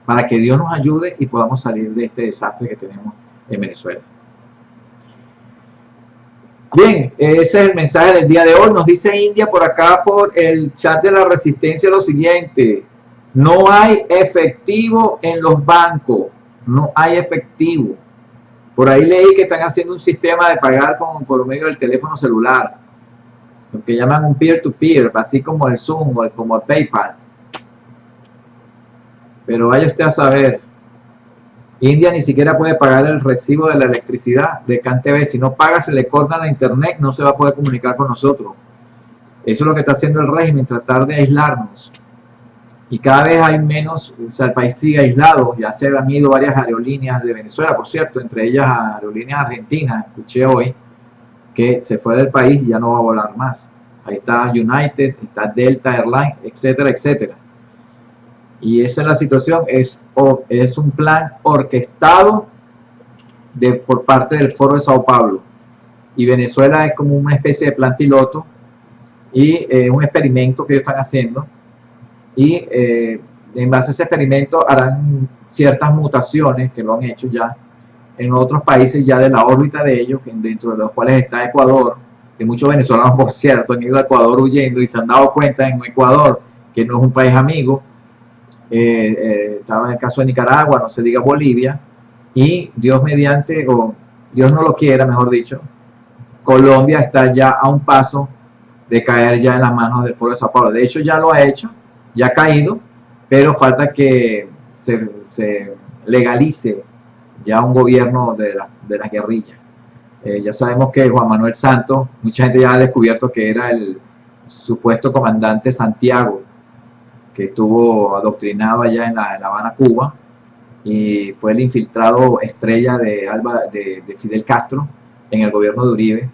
para que Dios nos ayude y podamos salir de este desastre que tenemos en Venezuela. Bien, ese es el mensaje del día de hoy. Nos dice India por acá, por el chat de la Resistencia, lo siguiente: no hay efectivo en los bancos, no hay efectivo. Por ahí leí que están haciendo un sistema de pagar por medio del teléfono celular, lo que llaman un peer-to-peer, así como el Zoom o como el PayPal. Pero vaya usted a saber, India ni siquiera puede pagar el recibo de la electricidad de CanTV. Si no paga, se le corta la internet, no se va a poder comunicar con nosotros. Eso es lo que está haciendo el régimen, tratar de aislarnos. Y cada vez hay menos, o sea, el país sigue aislado. Ya se han ido varias aerolíneas de Venezuela, por cierto, entre ellas aerolíneas argentinas. Escuché hoy que se fue del país y ya no va a volar más. Ahí está United, está Delta Airlines, etcétera, etcétera. Y esa es la situación, es un plan orquestado por parte del Foro de Sao Paulo. Y Venezuela es como una especie de plan piloto y un experimento que ellos están haciendo. Y en base a ese experimento harán ciertas mutaciones que lo han hecho ya en otros países ya de la órbita de ellos, dentro de los cuales está Ecuador, que muchos venezolanos, por cierto, han ido a Ecuador huyendo y se han dado cuenta en Ecuador que no es un país amigo. Estaba en el caso de Nicaragua, no se diga Bolivia, y Dios mediante, o Dios no lo quiera, mejor dicho, Colombia está ya a un paso de caer ya en las manos del Foro de Sao Paulo. De hecho ya lo ha hecho, ya ha caído, pero falta que se legalice ya un gobierno de la guerrilla. Ya sabemos que Juan Manuel Santos, mucha gente ya ha descubierto que era el supuesto comandante Santiago, que estuvo adoctrinado allá en La Habana, Cuba, y fue el infiltrado estrella de Fidel Castro en el gobierno de Uribe,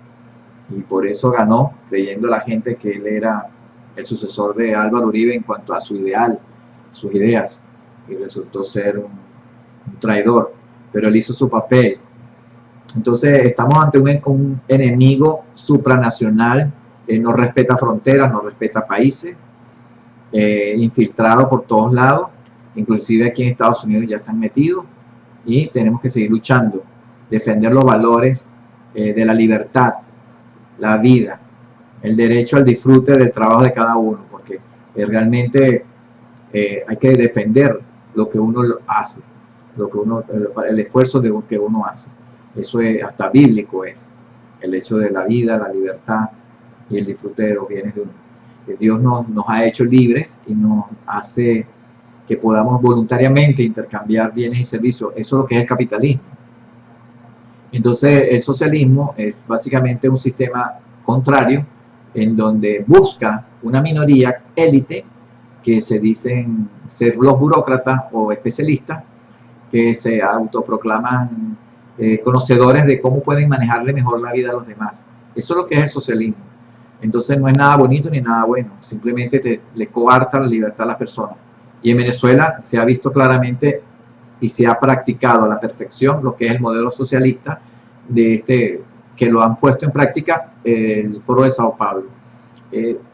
y por eso ganó, creyendo la gente que él era el sucesor de Álvaro Uribe en cuanto a su ideal, sus ideas, y resultó ser un traidor, pero él hizo su papel. Entonces estamos ante un enemigo supranacional, no respeta fronteras, no respeta países, infiltrado por todos lados, inclusive aquí en Estados Unidos ya están metidos, y tenemos que seguir luchando, defender los valores de la libertad, la vida, el derecho al disfrute del trabajo de cada uno, porque realmente hay que defender lo que uno hace, el esfuerzo que uno hace. Eso es hasta bíblico, es el hecho de la vida, la libertad y el disfrute de los bienes de uno. Dios nos ha hecho libres y nos hace que podamos voluntariamente intercambiar bienes y servicios. Eso es lo que es el capitalismo. Entonces el socialismo es básicamente un sistema contrario en donde busca una minoría élite que se dicen ser los burócratas o especialistas, que se autoproclaman conocedores de cómo pueden manejarle mejor la vida a los demás. Eso es lo que es el socialismo. Entonces no es nada bonito ni nada bueno, simplemente le coarta la libertad a las personas. Y en Venezuela se ha visto claramente y se ha practicado a la perfección lo que es el modelo socialista que lo han puesto en práctica el Foro de Sao Paulo.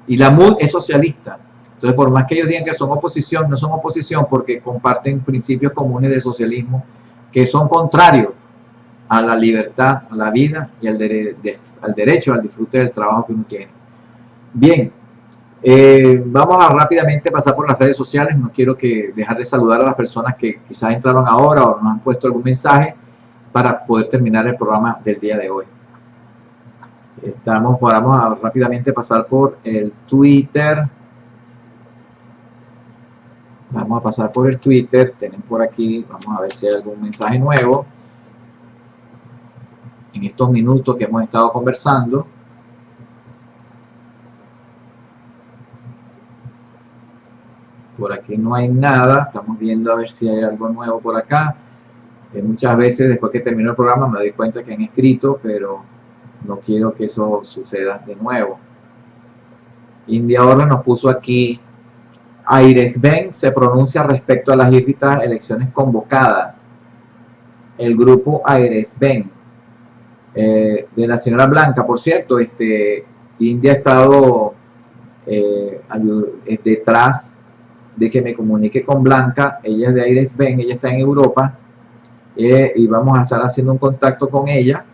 Y la MUD es socialista. Entonces, por más que ellos digan que son oposición, no son oposición porque comparten principios comunes del socialismo que son contrarios a la libertad, a la vida y al derecho al disfrute del trabajo que uno tiene. Bien, vamos a rápidamente pasar por las redes sociales. No quiero dejar de saludar a las personas que quizás entraron ahora o nos han puesto algún mensaje para poder terminar el programa del día de hoy. Vamos a rápidamente pasar por el Twitter. Vamos a pasar por el Twitter. Tienen por aquí, vamos a ver si hay algún mensaje nuevo en estos minutos que hemos estado conversando. Por aquí no hay nada. Estamos viendo a ver si hay algo nuevo por acá. Muchas veces después que termino el programa me doy cuenta que han escrito, pero no quiero que eso suceda de nuevo. India Orla nos puso aquí: Airesben se pronuncia respecto a las írritas elecciones convocadas. El grupo Airesben de la señora Blanca, por cierto, India ha estado detrás de que me comunique con Blanca. Ella es de Airesben, ella está en Europa, y vamos a estar haciendo un contacto con ella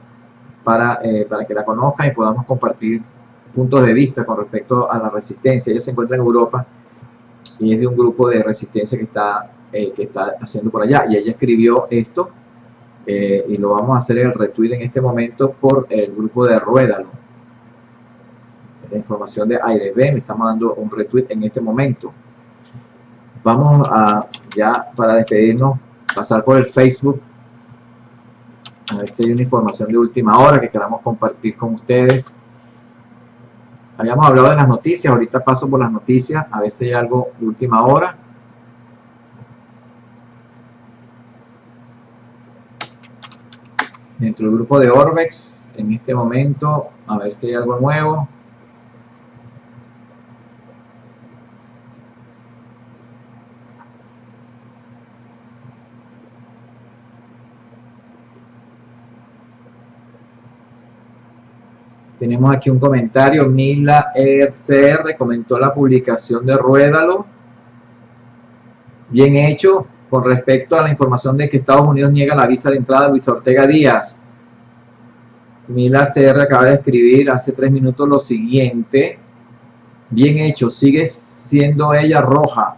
para que la conozcan y podamos compartir puntos de vista con respecto a la resistencia. Ella se encuentra en Europa y es de un grupo de resistencia que está haciendo por allá, y ella escribió esto, y lo vamos a hacer el retweet en este momento por el grupo de Ruédalo. La información de Airesben, le estamos dando un retweet en este momento. Vamos a, ya para despedirnos, pasar por el Facebook, a ver si hay una información de última hora que queramos compartir con ustedes. Habíamos hablado de las noticias, ahorita paso por las noticias, a ver si hay algo de última hora. Dentro del grupo de Orbex, en este momento, a ver si hay algo nuevo. Tenemos aquí un comentario. Mila RCR comentó la publicación de Ruédalo. Bien hecho. Con respecto a la información de que Estados Unidos niega la visa de entrada a Luisa Ortega Díaz. Mila CR acaba de escribir hace 3 minutos lo siguiente. Bien hecho. Sigue siendo ella roja.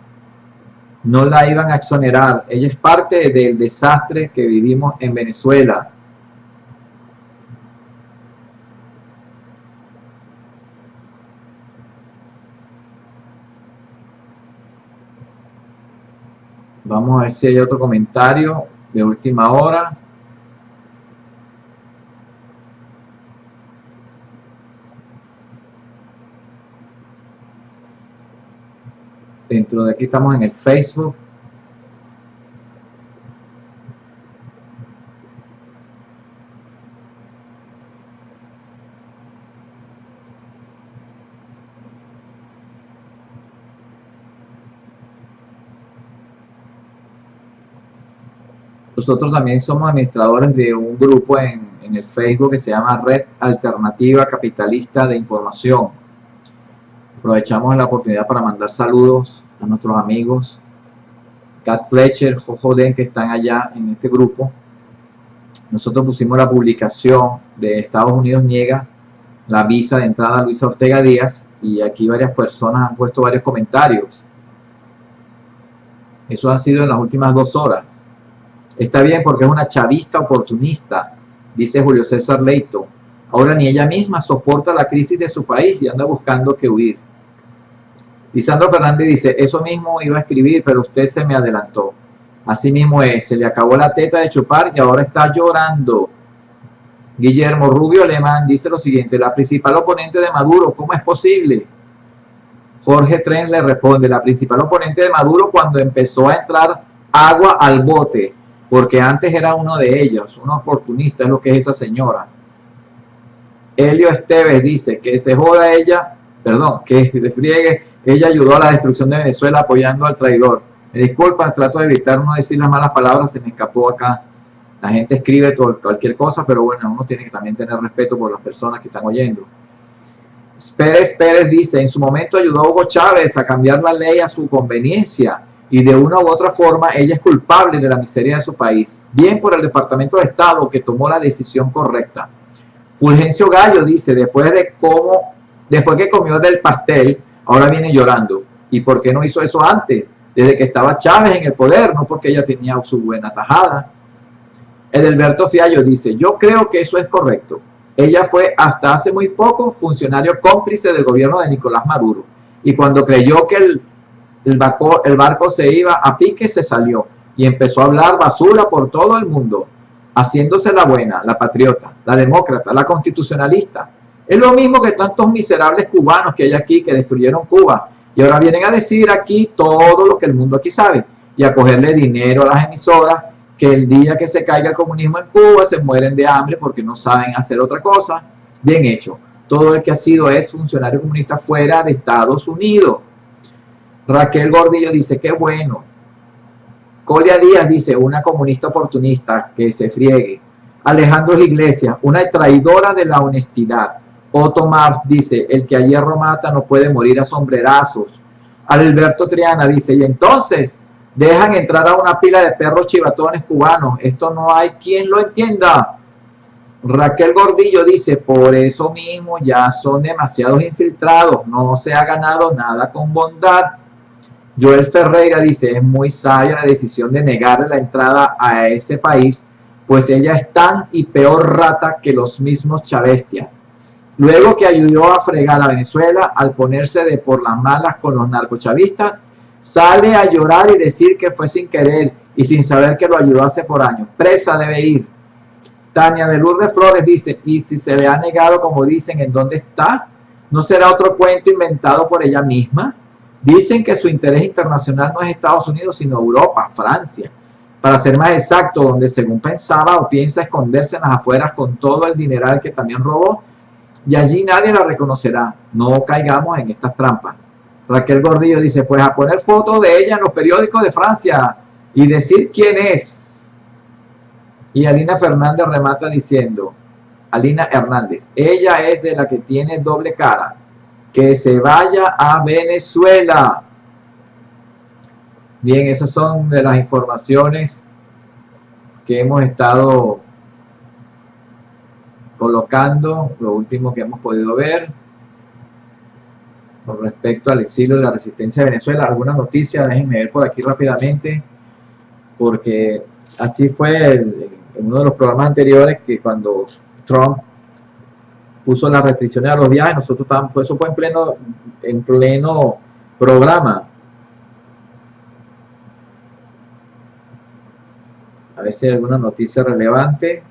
No la iban a exonerar. Ella es parte del desastre que vivimos en Venezuela. Vamos a ver si hay otro comentario de última hora. Dentro de aquí estamos en el Facebook. Nosotros también somos administradores de un grupo en el Facebook que se llama Red Alternativa Capitalista de Información. Aprovechamos la oportunidad para mandar saludos a nuestros amigos Cat Fletcher, Jojo Den, que están allá en este grupo. Nosotros pusimos la publicación de Estados Unidos niega la visa de entrada a Luisa Ortega Díaz, y aquí varias personas han puesto varios comentarios. Eso ha sido en las últimas 2 horas. Está bien porque es una chavista oportunista, dice Julio César Leito. Ahora ni ella misma soporta la crisis de su país y anda buscando que huir. Lisandro Fernández dice: eso mismo iba a escribir, pero usted se me adelantó. Así mismo es, se le acabó la teta de chupar y ahora está llorando. Guillermo Rubio Alemán dice lo siguiente: la principal oponente de Maduro, ¿cómo es posible? Jorge Tren le responde: la principal oponente de Maduro cuando empezó a entrar agua al bote, porque antes era uno de ellos, un oportunista, es lo que es esa señora. Helio Esteves dice: que se joda ella, perdón, que se friegue, ella ayudó a la destrucción de Venezuela apoyando al traidor. Me disculpan, trato de evitar no decir las malas palabras, se me escapó acá. La gente escribe cualquier cosa, pero bueno, uno tiene que también tener respeto por las personas que están oyendo. Pérez dice: en su momento ayudó a Hugo Chávez a cambiar la ley a su conveniencia, y de una u otra forma ella es culpable de la miseria de su país, bien por el Departamento de Estado que tomó la decisión correcta. Fulgencio Gallo dice, después que comió del pastel, ahora viene llorando. ¿Y por qué no hizo eso antes? Desde que estaba Chávez en el poder, no porque ella tenía su buena tajada. Edelberto Fiallo dice, yo creo que eso es correcto. Ella fue hasta hace muy poco funcionario cómplice del gobierno de Nicolás Maduro. Y cuando creyó que el barco se iba a pique, se salió. Y empezó a hablar basura por todo el mundo, haciéndose la buena, la patriota, la demócrata, la constitucionalista. Es lo mismo que tantos miserables cubanos que hay aquí que destruyeron Cuba. Y ahora vienen a decir aquí todo lo que el mundo aquí sabe. Y a cogerle dinero a las emisoras, que el día que se caiga el comunismo en Cuba se mueren de hambre porque no saben hacer otra cosa. Bien hecho. Todo el que ha sido es funcionario comunista fuera de Estados Unidos. Raquel Gordillo dice, qué bueno. Colia Díaz dice, una comunista oportunista, que se friegue. Alejandro Iglesias, una traidora de la honestidad. Otto Mars dice, el que a hierro mata no puede morir a sombrerazos. Alberto Triana dice, y entonces dejan entrar a una pila de perros chivatones cubanos. Esto no hay quien lo entienda. Raquel Gordillo dice, por eso mismo ya son demasiados infiltrados, no se ha ganado nada con bondad. Joel Ferreira dice, es muy sabia la decisión de negarle la entrada a ese país, pues ella es tan y peor rata que los mismos chavestias. Luego que ayudó a fregar a Venezuela al ponerse de por las malas con los narcochavistas, sale a llorar y decir que fue sin querer y sin saber que lo ayudó hace por años. Presa debe ir. Tania de Lourdes Flores dice, y si se le ha negado, como dicen, ¿en dónde está? ¿No será otro cuento inventado por ella misma? Dicen que su interés internacional no es Estados Unidos, sino Europa, Francia. Para ser más exacto, donde según pensaba o piensa esconderse en las afueras con todo el dineral que también robó, y allí nadie la reconocerá. No caigamos en estas trampas. Raquel Gordillo dice, pues a poner fotos de ella en los periódicos de Francia y decir quién es. Y Alina Fernández remata diciendo, Alina Hernández, ella es de la que tiene doble cara. Que se vaya a Venezuela. Bien, esas son de las informaciones que hemos estado colocando, lo último que hemos podido ver con respecto al exilio de la resistencia de Venezuela. Algunas noticias, déjenme ver por aquí rápidamente, porque así fue en uno de los programas anteriores, que cuando Trump puso las restricciones a los viajes, nosotros estábamos, eso fue en pleno programa. A ver si hay alguna noticia relevante.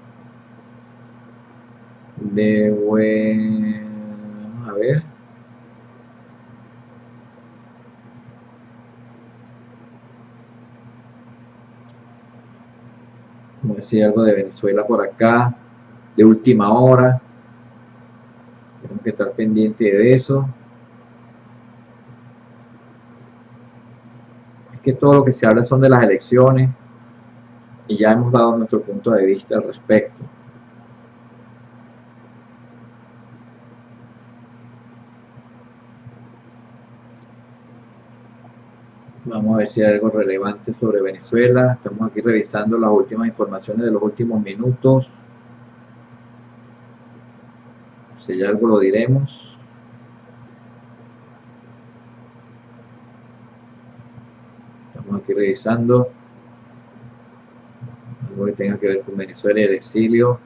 Vamos a ver. Vamos a ver si hay algo de Venezuela por acá, de última hora. Tenemos que estar pendiente de eso. Es que todo lo que se habla son de las elecciones y ya hemos dado nuestro punto de vista al respecto. Vamos a ver si hay algo relevante sobre Venezuela. Estamos aquí revisando las últimas informaciones de los últimos minutos. Si hay algo lo diremos. Estamos aquí revisando algo que tenga que ver con Venezuela y el exilio.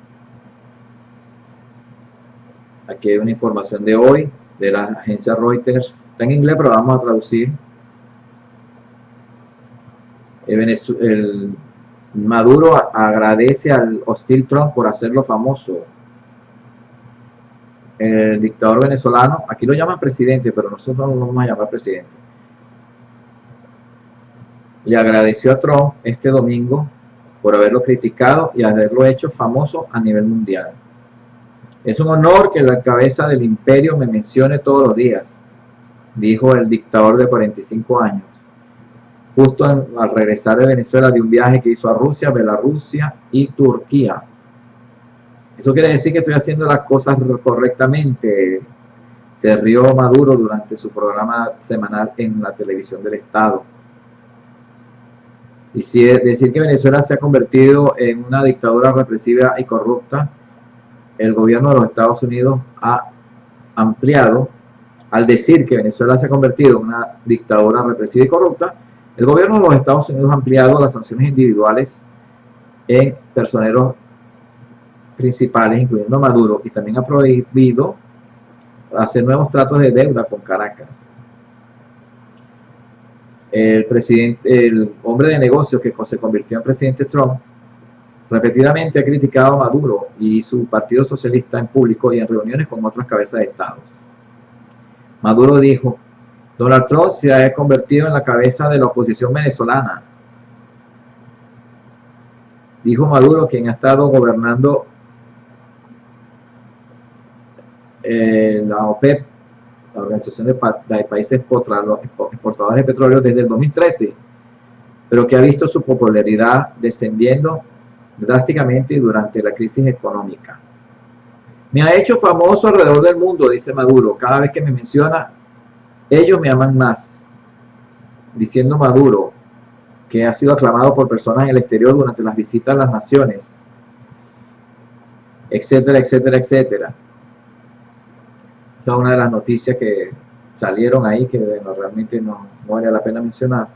Aquí hay una información de hoy de la agencia Reuters. Está en inglés, pero vamos a traducir. Maduro agradece al hostil Trump por hacerlo famoso. El dictador venezolano, aquí lo llaman presidente, pero nosotros no lo vamos a llamar presidente, le agradeció a Trump este domingo por haberlo criticado y haberlo hecho famoso a nivel mundial. Es un honor que la cabeza del imperio me mencione todos los días, dijo el dictador de 45 años. Justo al regresar de Venezuela de un viaje que hizo a Rusia, Bielorrusia y Turquía. Eso quiere decir que estoy haciendo las cosas correctamente. Se rió Maduro durante su programa semanal en la televisión del Estado. Y si decir que Venezuela se ha convertido en una dictadura represiva y corrupta, el gobierno de los Estados Unidos ha ampliado, al decir que Venezuela se ha convertido en una dictadura represiva y corrupta, el gobierno de los Estados Unidos ha ampliado las sanciones individuales en personeros principales, incluyendo a Maduro, y también ha prohibido hacer nuevos tratos de deuda con Caracas. El hombre de negocios que se convirtió en presidente Trump repetidamente ha criticado a Maduro y su partido socialista en público y en reuniones con otras cabezas de estados. Maduro dijo: Donald Trump se ha convertido en la cabeza de la oposición venezolana. Dijo Maduro, quien ha estado gobernando la OPEP, la Organización de Países Exportadores de Petróleo, desde el 2013, pero que ha visto su popularidad descendiendo drásticamente durante la crisis económica. Me ha hecho famoso alrededor del mundo, dice Maduro. Cada vez que me menciona, ellos me aman más. Diciendo Maduro que ha sido aclamado por personas en el exterior durante las visitas a las naciones, etcétera, etcétera, etcétera. Esa es una de las noticias que salieron ahí que bueno, realmente no vale la pena mencionar.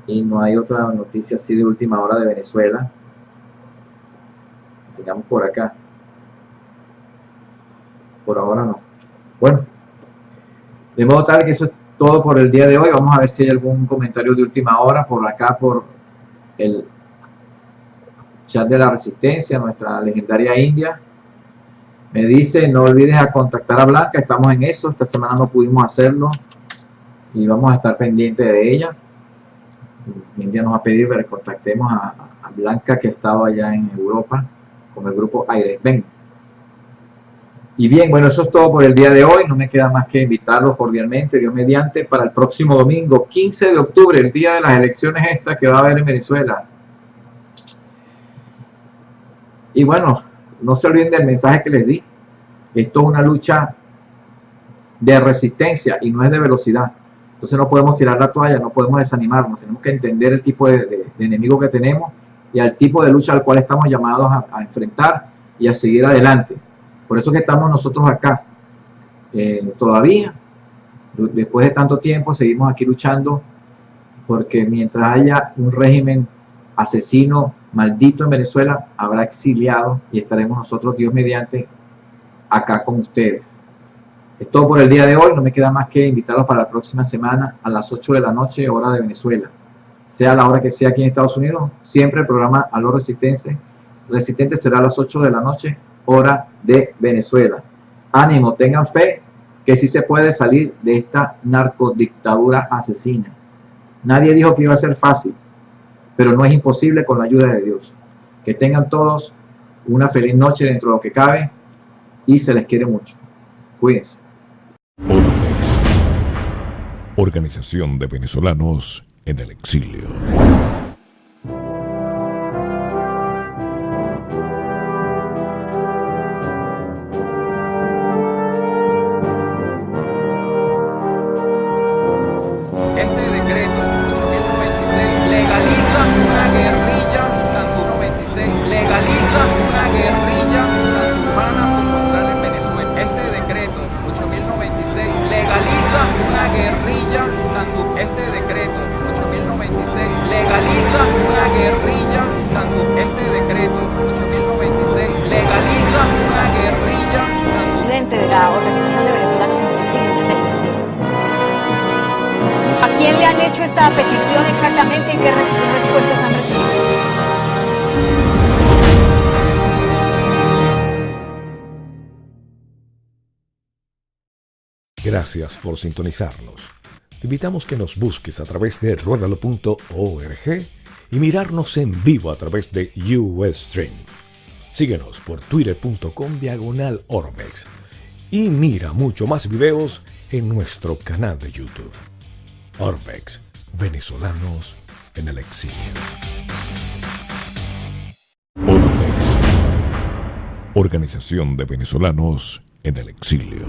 Y no hay otra noticia así de última hora de Venezuela. Digamos por acá. Por ahora no. Bueno, de modo tal que eso es todo por el día de hoy. Vamos a ver si hay algún comentario de última hora por acá, por el chat de la Resistencia, nuestra legendaria India. Me dice: no olvides a contactar a Blanca, estamos en eso. Esta semana no pudimos hacerlo y vamos a estar pendientes de ella. India nos ha pedido que contactemos a Blanca, que estaba allá en Europa con el grupo Aires Ven. Y bien, bueno, eso es todo por el día de hoy. No me queda más que invitarlos cordialmente, Dios mediante, para el próximo domingo, 15 de octubre, el día de las elecciones estas que va a haber en Venezuela. Y bueno, no se olviden del mensaje que les di. Esto es una lucha de resistencia y no es de velocidad. Entonces no podemos tirar la toalla, no podemos desanimarnos. Tenemos que entender el tipo de enemigo que tenemos y al tipo de lucha al cual estamos llamados a enfrentar y a seguir adelante. Por eso que estamos nosotros acá. Todavía, después de tanto tiempo, seguimos aquí luchando, porque mientras haya un régimen asesino, maldito en Venezuela, habrá exiliados y estaremos nosotros, Dios mediante, acá con ustedes. Es todo por el día de hoy. No me queda más que invitarlos para la próxima semana a las 8 de la noche, hora de Venezuela. Sea la hora que sea aquí en Estados Unidos, siempre el programa Aló Resistente será a las 8 de la noche, hora de Venezuela. Ánimo, tengan fe que sí se puede salir de esta narcodictadura asesina. Nadie dijo que iba a ser fácil, pero no es imposible con la ayuda de Dios. Que tengan todos una feliz noche dentro de lo que cabe y se les quiere mucho. Cuídense. Ormex, Organización de Venezolanos en el Exilio. De la Organización de Venezolanos en el Exilio. ¿A quién le han hecho esta petición exactamente y qué respuestas han recibido? Gracias por sintonizarnos. Te invitamos que nos busques a través de ruedalo.org y mirarnos en vivo a través de Ustream. Síguenos por twitter.com/Ormex y mira mucho más videos en nuestro canal de YouTube. Ormex, Venezolanos en el Exilio. Ormex, Organización de Venezolanos en el Exilio.